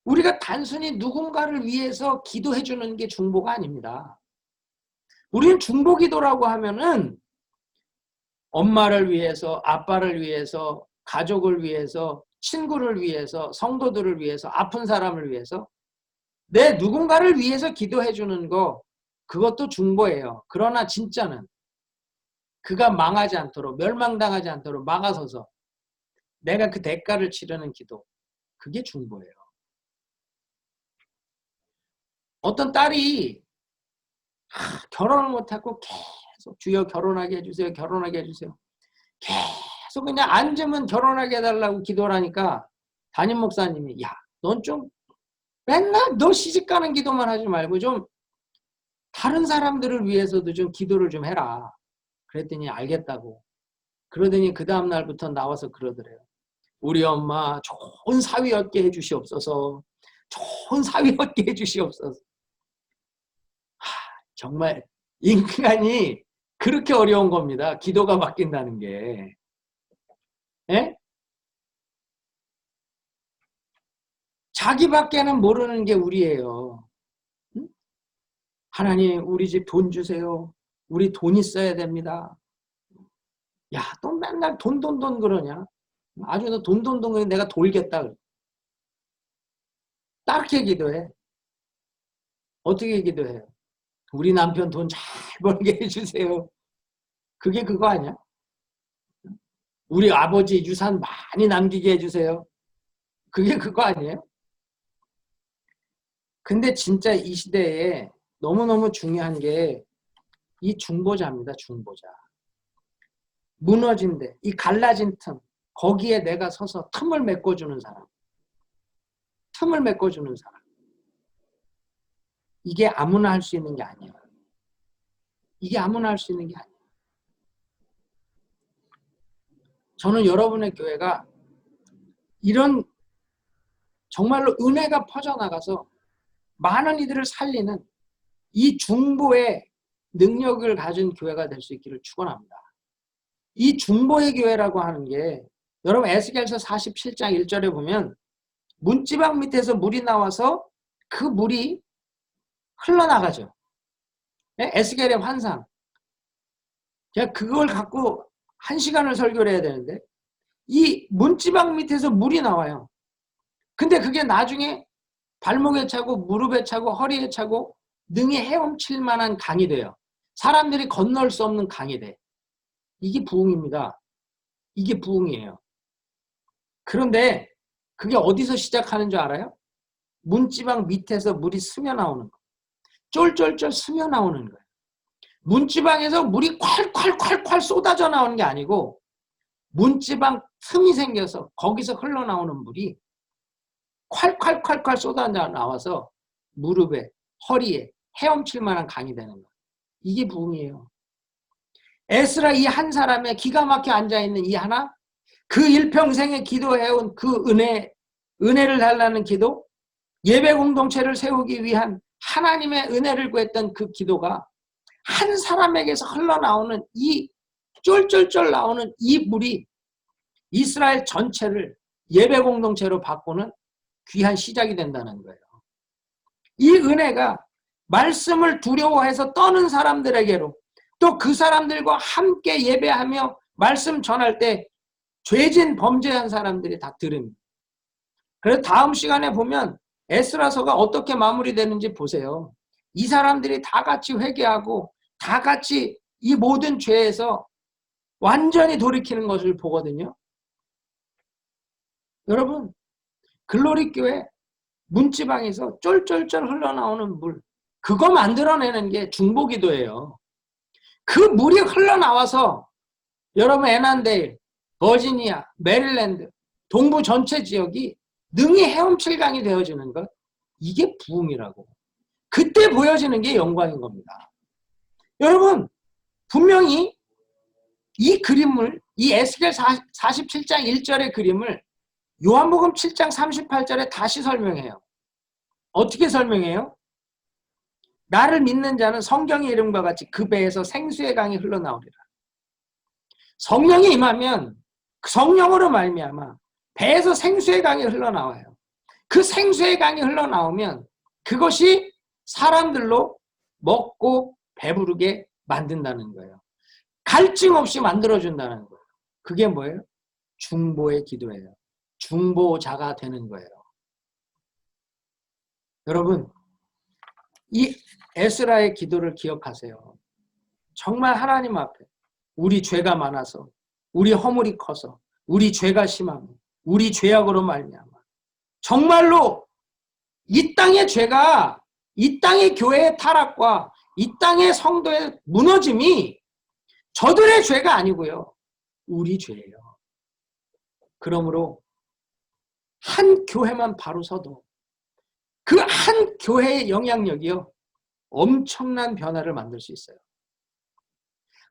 우리가 단순히 누군가를 위해서 기도해 주는 게 중보가 아닙니다. 우리는 중보 기도라고 하면은 엄마를 위해서, 아빠를 위해서, 가족을 위해서, 친구를 위해서, 성도들을 위해서, 아픈 사람을 위해서, 내 누군가를 위해서 기도해 주는 거, 그것도 중보예요. 그러나 진짜는 그가 망하지 않도록, 멸망당하지 않도록 막아서서 내가 그 대가를 치르는 기도, 그게 중보예요. 어떤 딸이 결혼을 못하고 계속 주여 결혼하게 해주세요, 결혼하게 해주세요. 계속 그냥 앉으면 결혼하게 해달라고 기도를 하니까 담임 목사님이, 야, 넌 좀 맨날 너 시집가는 기도만 하지 말고 좀 다른 사람들을 위해서도 좀 기도를 좀 해라. 그랬더니 알겠다고. 그러더니 그 다음 날부터 나와서 그러더래요. 우리 엄마 좋은 사위 얻게 해주시옵소서. 좋은 사위 얻게 해주시옵소서. 정말 인간이 그렇게 어려운 겁니다. 기도가 바뀐다는 게. 에? 자기밖에는 모르는 게 우리예요. 응? 하나님 우리 집 돈 주세요. 우리 돈 있어야 됩니다. 야, 또 맨날 돈 그러냐? 아주 너 돈 그러니 내가 돌겠다. 딱히 기도해. 어떻게 기도해요? 우리 남편 돈 잘 벌게 해주세요. 그게 그거 아니야? 우리 아버지 유산 많이 남기게 해주세요. 그게 그거 아니에요? 근데 진짜 이 시대에 너무너무 중요한 게 이 중보자입니다. 중보자. 무너진 데, 이 갈라진 틈, 거기에 내가 서서 틈을 메꿔주는 사람. 틈을 메꿔주는 사람. 이게 아무나 할 수 있는 게 아니에요. 이게 아무나 할 수 있는 게 아니에요. 저는 여러분의 교회가 이런 정말로 은혜가 퍼져나가서 많은 이들을 살리는 이 중보의 능력을 가진 교회가 될 수 있기를 축원합니다. 이 중보의 교회라고 하는 게 여러분 에스겔서 47장 1절에 보면 문지방 밑에서 물이 나와서 그 물이 흘러나가죠. 에스겔의 환상. 제가 그걸 갖고 1시간을 설교를 해야 되는데 이 문지방 밑에서 물이 나와요. 근데 그게 나중에 발목에 차고 무릎에 차고 허리에 차고 능히 헤엄칠 만한 강이 돼요. 사람들이 건널 수 없는 강이 돼. 이게 부흥입니다. 이게 부흥이에요. 그런데 그게 어디서 시작하는 줄 알아요? 문지방 밑에서 물이 스며 나오는 거. 쫄쫄쫄 스며 나오는 거예요. 문지방에서 물이 콸콸콸콸 쏟아져 나오는 게 아니고 문지방 틈이 생겨서 거기서 흘러나오는 물이 콸콸콸콸 쏟아져 나와서 무릎에 허리에 헤엄칠 만한 강이 되는 거예요. 이게 부흥이에요. 에스라 이 한 사람의 기가 막혀 앉아있는 이 하나 그 일평생에 기도해온 그 은혜를 달라는 기도, 예배 공동체를 세우기 위한 하나님의 은혜를 구했던 그 기도가 한 사람에게서 흘러나오는 이 쫄쫄쫄 나오는 이 물이 이스라엘 전체를 예배 공동체로 바꾸는 귀한 시작이 된다는 거예요. 이 은혜가 말씀을 두려워해서 떠는 사람들에게로 또 그 사람들과 함께 예배하며 말씀 전할 때 죄진 범죄한 사람들이 다 들읍니다. 그래서 다음 시간에 보면 에스라서가 어떻게 마무리되는지 보세요. 이 사람들이 다 같이 회개하고 다 같이 이 모든 죄에서 완전히 돌이키는 것을 보거든요. 여러분, 글로리교회 문지방에서 쫄쫄쫄 흘러나오는 물, 그거 만들어내는 게 중보기도예요. 그 물이 흘러나와서 여러분 애난데일, 버지니아, 메릴랜드, 동부 전체 지역이 능히 헤엄칠강이 되어지는 것, 이게 부흥이라고. 그때 보여지는 게 영광인 겁니다. 여러분 분명히 이 그림을 이 에스겔 47장 1절의 그림을 요한복음 7장 38절에 다시 설명해요. 어떻게 설명해요? 나를 믿는 자는 성경의 이름과 같이 그 배에서 생수의 강이 흘러나오리라. 성령이 임하면 성령으로 말미암아 배에서 생수의 강이 흘러나와요. 그 생수의 강이 흘러나오면 그것이 사람들로 먹고 배부르게 만든다는 거예요. 갈증 없이 만들어준다는 거예요. 그게 뭐예요? 중보의 기도예요. 중보자가 되는 거예요. 여러분, 이 에스라의 기도를 기억하세요. 정말 하나님 앞에 우리 죄가 많아서, 우리 허물이 커서, 우리 죄가 심하며, 우리 죄악으로 말미암아 정말로 이 땅의 죄가, 이 땅의 교회의 타락과 이 땅의 성도의 무너짐이 저들의 죄가 아니고요, 우리 죄예요. 그러므로 한 교회만 바로 서도 그 한 교회의 영향력이요, 엄청난 변화를 만들 수 있어요.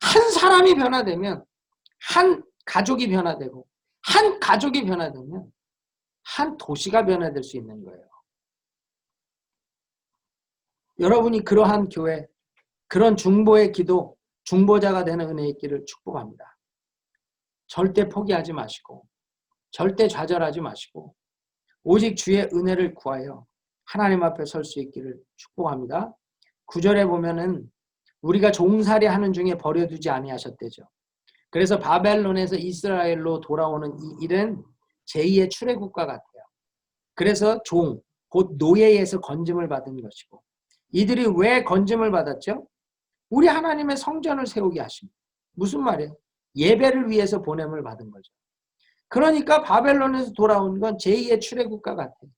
한 사람이 변화되면 한 가족이 변화되고, 한 가족이 변화되면 한 도시가 변화될 수 있는 거예요. 여러분이 그러한 교회, 그런 중보의 기도, 중보자가 되는 은혜의 길을 축복합니다. 절대 포기하지 마시고, 절대 좌절하지 마시고, 오직 주의 은혜를 구하여 하나님 앞에 설 수 있기를 축복합니다. 9절에 보면은 우리가 종살이 하는 중에 버려두지 아니하셨대죠. 그래서 바벨론에서 이스라엘로 돌아오는 이 일은 제2의 출애굽과 같아요. 그래서 종, 곧 노예에서 건짐을 받은 것이고, 이들이 왜 건짐을 받았죠? 우리 하나님의 성전을 세우게 하십니다. 무슨 말이에요? 예배를 위해서 보냄을 받은 거죠. 그러니까 바벨론에서 돌아온 건 제2의 출애굽과 같아요.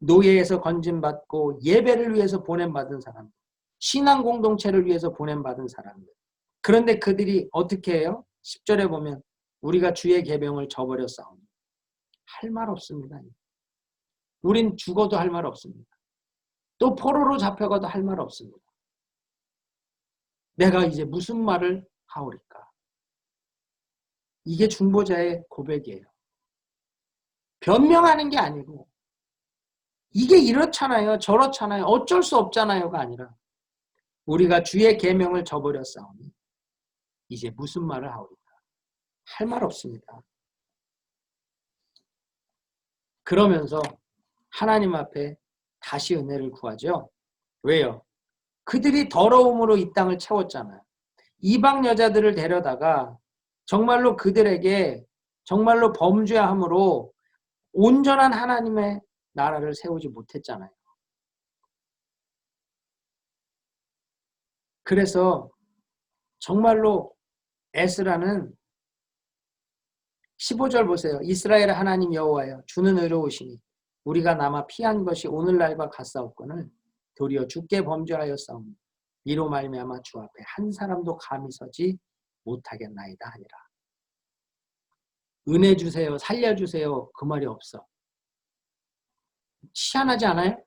노예에서 건짐받고 예배를 위해서 보냄받은 사람들, 신앙 공동체를 위해서 보냄받은 사람들. 그런데 그들이 어떻게 해요? 10절에 보면 우리가 주의 계명을 저버렸사오니 할 말 없습니다. 우린 죽어도 할 말 없습니다. 또 포로로 잡혀가도 할 말 없습니다. 내가 이제 무슨 말을 하오리까? 이게 중보자의 고백이에요. 변명하는 게 아니고, 이게 이렇잖아요, 저렇잖아요, 어쩔 수 없잖아요가 아니라, 우리가 주의 계명을 저버렸사오니 이제 무슨 말을 하오리까? 할 말 없습니다. 그러면서 하나님 앞에 다시 은혜를 구하죠. 왜요? 그들이 더러움으로 이 땅을 채웠잖아요. 이방 여자들을 데려다가 정말로 그들에게 정말로 범죄함으로 온전한 하나님의 나라를 세우지 못했잖아요. 그래서 정말로 에스라는 15절 보세요. 이스라엘 하나님 여호와여, 주는 의로우시니 우리가 남아 피한 것이 오늘날과 같사옵거늘 도리어 주께 범죄하였사오니 이로 말미암아 주 앞에 한 사람도 감히 서지 못하겠나이다 하니라. 은혜 주세요, 살려주세요, 그 말이 없어. 희한하지 않아요?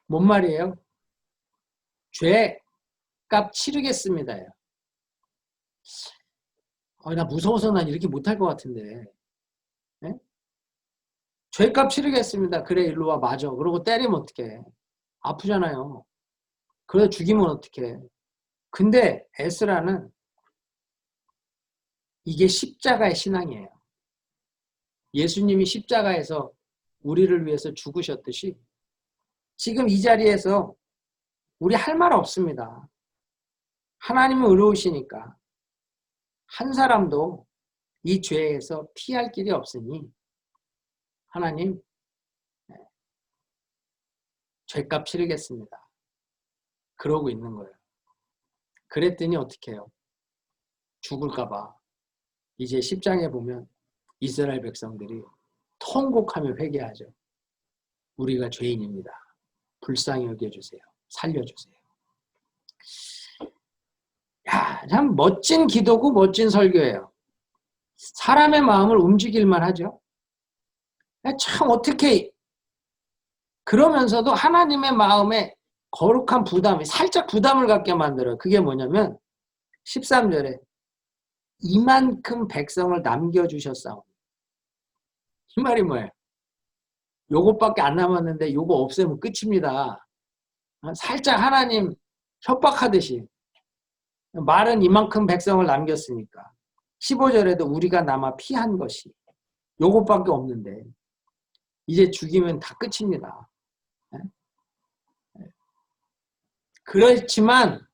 뭔 말이에요? 죄값 치르겠습니다. 나 무서워서 난 이렇게 못할 것 같은데. 네? 죄값 치르겠습니다. 그래, 일로 와, 맞아. 그러고 때리면 어떡해. 아프잖아요. 그래, 죽이면 어떡해. 근데 에스라는 이게 십자가의 신앙이에요. 예수님이 십자가에서 우리를 위해서 죽으셨듯이 지금 이 자리에서 우리 할 말 없습니다. 하나님은 의로우시니까 한 사람도 이 죄에서 피할 길이 없으니 하나님, 죄값 치르겠습니다. 그러고 있는 거예요. 그랬더니 어떻게 해요? 죽을까 봐 이제 10장에 보면 이스라엘 백성들이 통곡하며 회개하죠. 우리가 죄인입니다. 불쌍히 여겨주세요. 살려주세요. 야, 참 멋진 기도고 멋진 설교예요. 사람의 마음을 움직일만 하죠. 참 어떻게 그러면서도 하나님의 마음에 거룩한 부담이 살짝 부담을 갖게 만들어요. 그게 뭐냐면 13절에 이만큼 백성을 남겨주셨사오니 이 말이 뭐예요? 요것밖에 안 남았는데 요거 없애면 끝입니다. 살짝 하나님 협박하듯이 말은 이만큼 백성을 남겼으니까 15절에도 우리가 남아 피한 것이 요것밖에 없는데 이제 죽이면 다 끝입니다. 그렇지만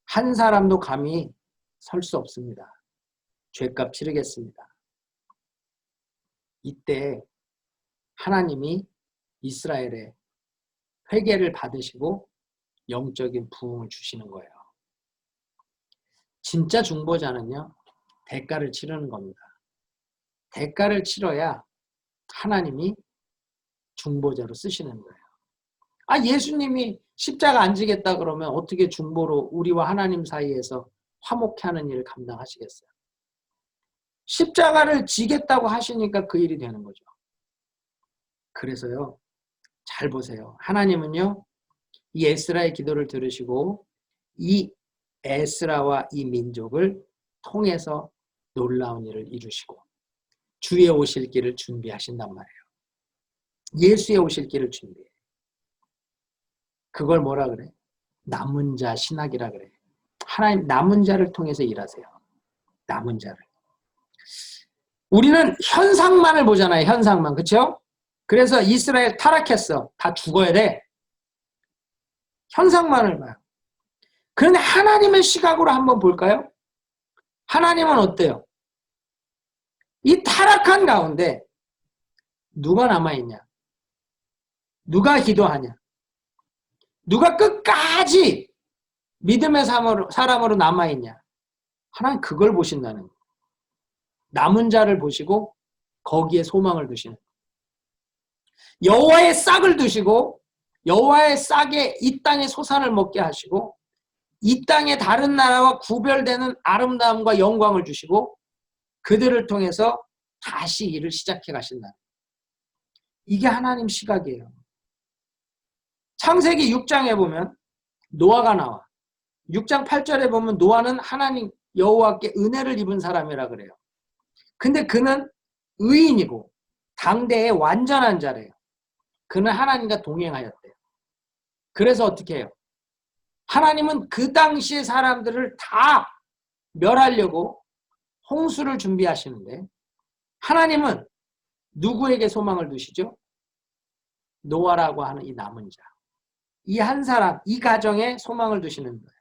한 사람도 감히 설 수 없습니다. 죄값 치르겠습니다. 이때 하나님이 이스라엘의 회개를 받으시고 영적인 부흥을 주시는 거예요. 진짜 중보자는요, 대가를 치르는 겁니다. 대가를 치러야 하나님이 중보자로 쓰시는 거예요. 예수님이 십자가 안 지겠다 그러면 어떻게 중보로 우리와 하나님 사이에서 화목케 하는 일을 감당하시겠어요? 십자가를 지겠다고 하시니까 그 일이 되는 거죠. 그래서요, 잘 보세요. 하나님은요, 이 에스라의 기도를 들으시고 이 에스라와 이 민족을 통해서 놀라운 일을 이루시고 주의 오실 길을 준비하신단 말이에요. 예수의 오실 길을 준비해. 그걸 뭐라 그래? 남은 자 신학이라 그래. 하나님 남은 자를 통해서 일하세요. 남은 자를. 우리는 현상만을 보잖아요. 현상만. 그렇죠? 그래서 이스라엘 타락했어. 다 죽어야 돼. 현상만을 봐요. 그런데 하나님의 시각으로 한번 볼까요? 하나님은 어때요? 이 타락한 가운데 누가 남아있냐? 누가 기도하냐? 누가 끝까지 믿음의 사람으로 남아있냐? 하나님 그걸 보신다는 거예요. 남은 자를 보시고 거기에 소망을 두시는 거예요. 여호와의 싹을 두시고 여호와의 싹에 이 땅의 소산을 먹게 하시고 이 땅의 다른 나라와 구별되는 아름다움과 영광을 주시고 그들을 통해서 다시 일을 시작해 가신다. 이게 하나님 시각이에요. 창세기 6장에 보면 노아가 나와. 6장 8절에 보면 노아는 하나님 여호와께 은혜를 입은 사람이라 그래요. 근데 그는 의인이고 당대의 완전한 자래요. 그는 하나님과 동행하였대요. 그래서 어떻게 해요? 하나님은 그 당시의 사람들을 다 멸하려고 홍수를 준비하시는데 하나님은 누구에게 소망을 두시죠? 노아라고 하는 이 남은 자. 이 한 사람, 이 가정에 소망을 두시는 거예요.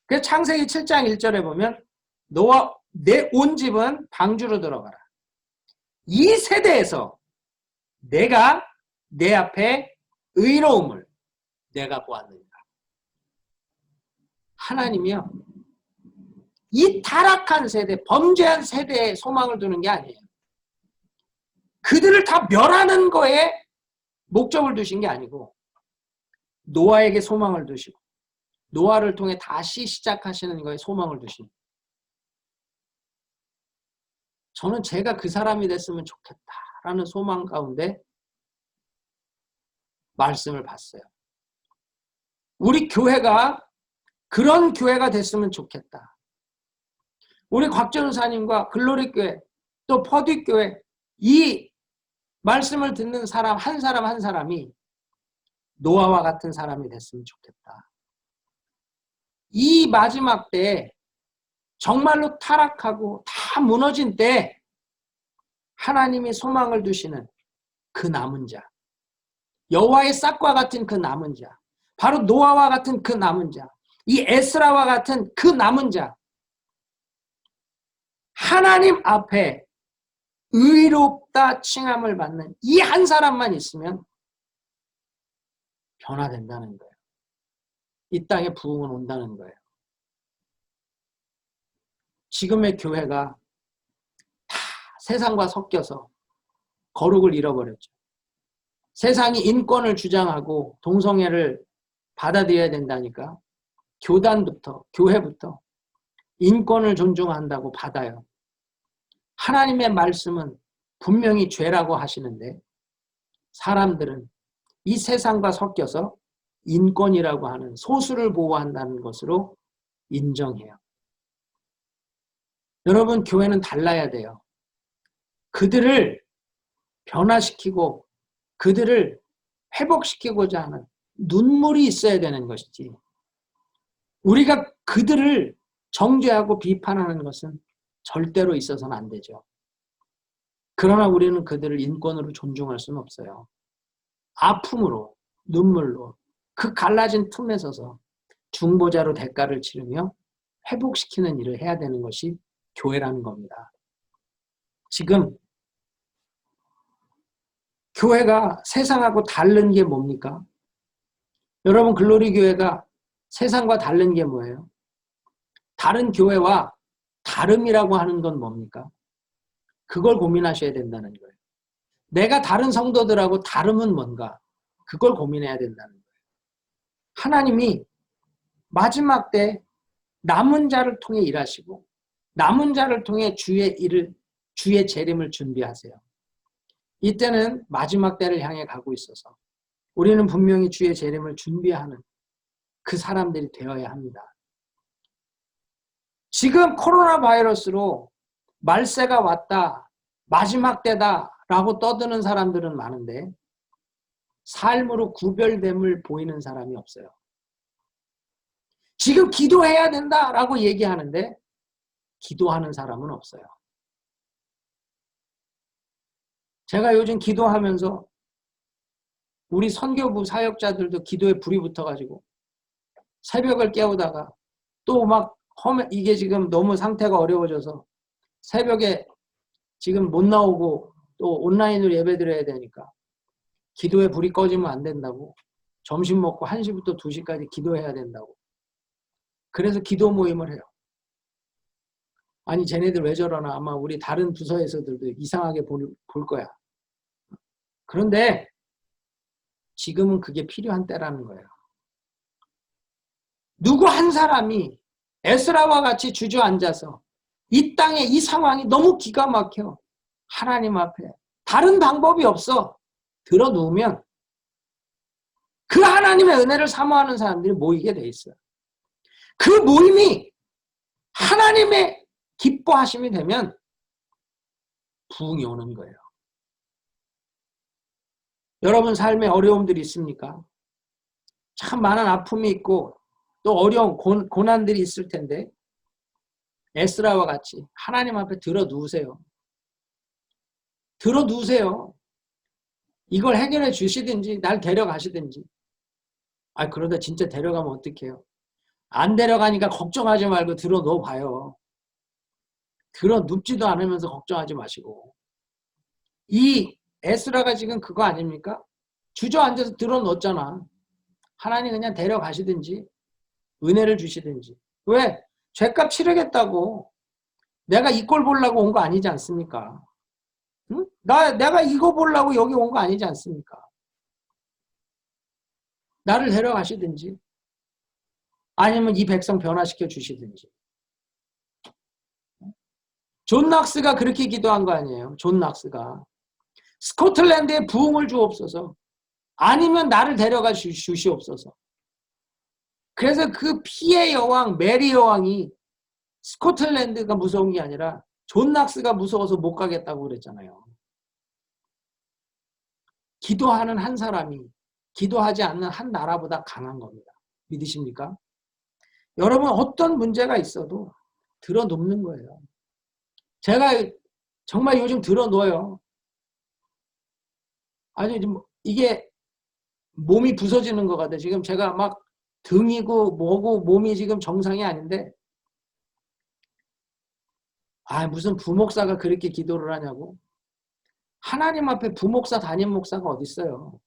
그래서 창세기 7장 1절에 보면 노아 내 온 집은 방주로 들어가라. 이 세대에서 내가 내 앞에 의로움을 내가 보았느니라. 하나님이요. 이 타락한 세대, 범죄한 세대에 소망을 두는 게 아니에요. 그들을 다 멸하는 거에 목적을 두신 게 아니고 노아에게 소망을 두시고 노아를 통해 다시 시작하시는 거에 소망을 두신. 저는 제가 그 사람이 됐으면 좋겠다라는 소망 가운데 말씀을 봤어요. 우리 교회가 그런 교회가 됐으면 좋겠다. 우리 곽전사님과 글로리교회 또 퍼디교회 이 말씀을 듣는 사람 한 사람이 노아와 같은 사람이 됐으면 좋겠다. 이 마지막 때에 정말로 타락하고 다 무너진 때 하나님이 소망을 두시는 그 남은 자, 여호와의 싹과 같은 그 남은 자, 바로 노아와 같은 그 남은 자, 이 에스라와 같은 그 남은 자, 하나님 앞에 의롭다 칭함을 받는 이 한 사람만 있으면 변화된다는 거예요. 이 땅에 부흥은 온다는 거예요. 지금의 교회가 다 세상과 섞여서 거룩을 잃어버렸죠. 세상이 인권을 주장하고 동성애를 받아들여야 된다니까 교단부터 교회부터 인권을 존중한다고 받아요. 하나님의 말씀은 분명히 죄라고 하시는데 사람들은 이 세상과 섞여서 인권이라고 하는 소수를 보호한다는 것으로 인정해요. 여러분, 교회는 달라야 돼요. 그들을 변화시키고 그들을 회복시키고자 하는 눈물이 있어야 되는 것이지 우리가 그들을 정죄하고 비판하는 것은 절대로 있어서는 안 되죠. 그러나 우리는 그들을 인권으로 존중할 수는 없어요. 아픔으로, 눈물로 그 갈라진 틈에 서서 중보자로 대가를 치르며 회복시키는 일을 해야 되는 것이 교회라는 겁니다. 지금 교회가 세상하고 다른 게 뭡니까? 여러분, 글로리 교회가 세상과 다른 게 뭐예요? 다른 교회와 다름이라고 하는 건 뭡니까? 그걸 고민하셔야 된다는 거예요. 내가 다른 성도들하고 다름은 뭔가? 그걸 고민해야 된다는 거예요. 하나님이 마지막 때 남은 자를 통해 일하시고 남은 자를 통해 주의 재림을 준비하세요. 이때는 마지막 때를 향해 가고 있어서 우리는 분명히 주의 재림을 준비하는 그 사람들이 되어야 합니다. 지금 코로나 바이러스로 말세가 왔다, 마지막 때다라고 떠드는 사람들은 많은데 삶으로 구별됨을 보이는 사람이 없어요. 지금 기도해야 된다라고 얘기하는데 기도하는 사람은 없어요. 제가 요즘 기도하면서 우리 선교부 사역자들도 기도에 불이 붙어가지고 새벽을 깨우다가 또 막 이게 지금 너무 상태가 어려워져서 새벽에 지금 못 나오고 또 온라인으로 예배 드려야 되니까 기도에 불이 꺼지면 안 된다고 점심 먹고 1시부터 2시까지 기도해야 된다고 그래서 기도 모임을 해요. 아니 쟤네들 왜 저러나 아마 우리 다른 부서에서들도 이상하게 볼 거야. 그런데 지금은 그게 필요한 때라는 거예요. 누구 한 사람이 에스라와 같이 주저앉아서 이 땅에 이 상황이 너무 기가 막혀 하나님 앞에 다른 방법이 없어 들어 누우면 그 하나님의 은혜를 사모하는 사람들이 모이게 돼 있어요. 그 모임이 하나님의 기뻐하심이 되면 부흥이 오는 거예요. 여러분 삶에 어려움들이 있습니까? 참 많은 아픔이 있고 또 어려운 고난들이 있을 텐데 에스라와 같이 하나님 앞에 들어 누우세요. 들어 누우세요. 이걸 해결해 주시든지 날 데려가시든지. 그러다 진짜 데려가면 어떡해요? 안 데려가니까 걱정하지 말고 들어 누워봐요. 들어 눕지도 않으면서 걱정하지 마시고. 이 에스라가 지금 그거 아닙니까? 주저앉아서 들어 누웠잖아. 하나님 그냥 데려가시든지 은혜를 주시든지. 왜? 죄값 치르겠다고. 내가 이 꼴 보려고 온 거 아니지 않습니까? 응? 내가 이거 보려고 여기 온 거 아니지 않습니까? 나를 데려가시든지 아니면 이 백성 변화시켜 주시든지. 존 낙스가 그렇게 기도한 거 아니에요. 존 낙스가. 스코틀랜드에 부흥을 주옵소서. 아니면 나를 데려가 주시옵소서. 그래서 그 피의 여왕 메리 여왕이 스코틀랜드가 무서운 게 아니라 존 낙스가 무서워서 못 가겠다고 그랬잖아요. 기도하는 한 사람이 기도하지 않는 한 나라보다 강한 겁니다. 믿으십니까? 여러분 어떤 문제가 있어도 들어 눕는 거예요. 제가 정말 요즘 들어 놓아요. 아니 이게 몸이 부서지는 것 같아요. 지금 제가 막 등이고 뭐고 몸이 지금 정상이 아닌데 무슨 부목사가 그렇게 기도를 하냐고. 하나님 앞에 부목사 담임 목사가 어디 있어요.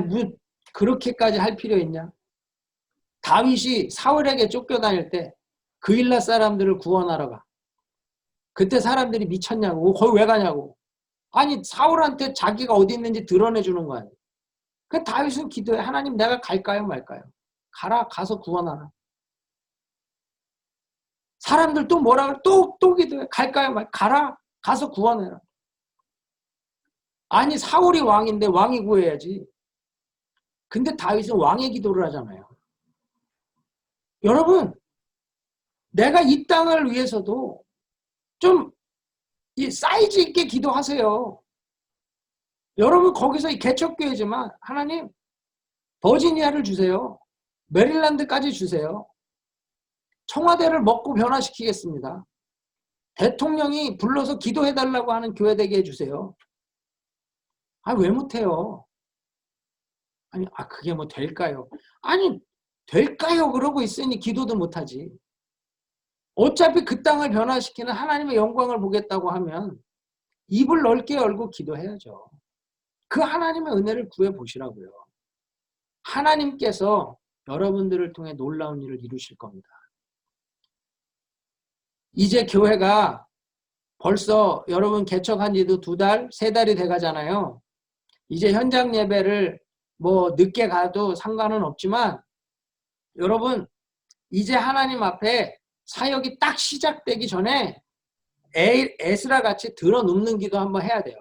뭐 그렇게까지 할 필요 있냐. 다윗이 사울에게 쫓겨다닐 때 그일라 사람들을 구원하러 가. 그때 사람들이 미쳤냐고. 거기 왜 가냐고. 아니 사울한테 자기가 어디 있는지 드러내주는 거 아니에요. 그 다윗은 기도해. 하나님 내가 갈까요 말까요. 가라. 가서 구원하라. 사람들 또 뭐라 그래. 또 기도해. 갈까요 말까요. 가라. 가서 구원해라. 아니 사울이 왕인데 왕이 구해야지. 근데 다윗은 왕의 기도를 하잖아요. 여러분 내가 이 땅을 위해서도 좀 사이즈 있게 기도하세요. 여러분 거기서 개척교회지만 하나님 버지니아를 주세요. 메릴랜드까지 주세요. 청와대를 먹고 변화시키겠습니다. 대통령이 불러서 기도해달라고 하는 교회 되게 해주세요. 왜 못해요? 그게 뭐 될까요? 될까요? 그러고 있으니 기도도 못하지. 어차피 그 땅을 변화시키는 하나님의 영광을 보겠다고 하면 입을 넓게 열고 기도해야죠. 그 하나님의 은혜를 구해보시라고요. 하나님께서 여러분들을 통해 놀라운 일을 이루실 겁니다. 이제 교회가 벌써 여러분 개척한 지도 2달, 3달이 돼가잖아요. 이제 현장 예배를 뭐 늦게 가도 상관은 없지만 여러분 이제 하나님 앞에 사역이 딱 시작되기 전에 에스라 같이 들어눕는 기도 한번 해야 돼요.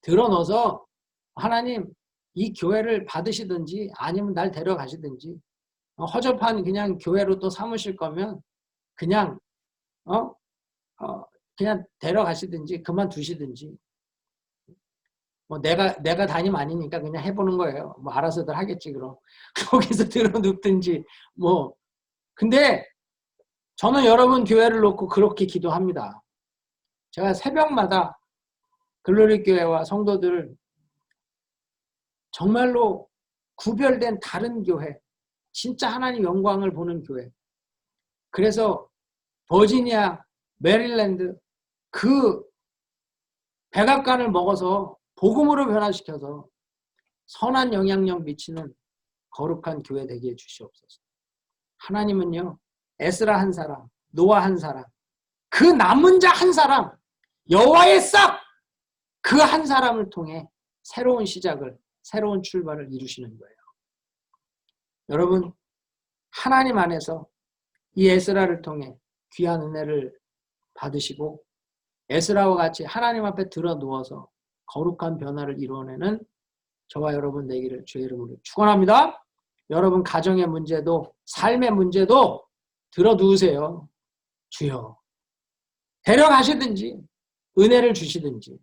들어넣어서 하나님 이 교회를 받으시든지 아니면 날 데려가시든지 허접한 그냥 교회로 또 삼으실 거면 그냥 그냥 데려가시든지 그만두시든지 뭐 내가 담임 아니니까 그냥 해보는 거예요. 뭐 알아서들 하겠지 그럼. 거기서 들어눕든지 뭐. 근데 저는 여러분 교회를 놓고 그렇게 기도합니다. 제가 새벽마다 글로리 교회와 성도들 정말로 구별된 다른 교회, 진짜 하나님 영광을 보는 교회. 그래서 버지니아, 메릴랜드 그 백악관을 먹어서 복음으로 변화시켜서 선한 영향력 미치는 거룩한 교회 되게 해주시옵소서. 하나님은요, 에스라 한 사람, 노아 한 사람, 그 남은 자 한 사람, 여호와의 싹! 그 한 사람을 통해 새로운 시작을, 새로운 출발을 이루시는 거예요. 여러분, 하나님 안에서 이 에스라를 통해 귀한 은혜를 받으시고 에스라와 같이 하나님 앞에 들어 누워서 거룩한 변화를 이루어내는 저와 여러분 되기를 주의 이름으로 축원합니다. 여러분 가정의 문제도 삶의 문제도 들어 누우세요. 주여 데려가시든지 은혜를 주시든지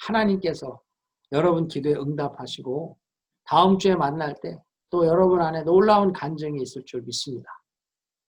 하나님께서 여러분 기도에 응답하시고 다음 주에 만날 때 또 여러분 안에 놀라운 간증이 있을 줄 믿습니다.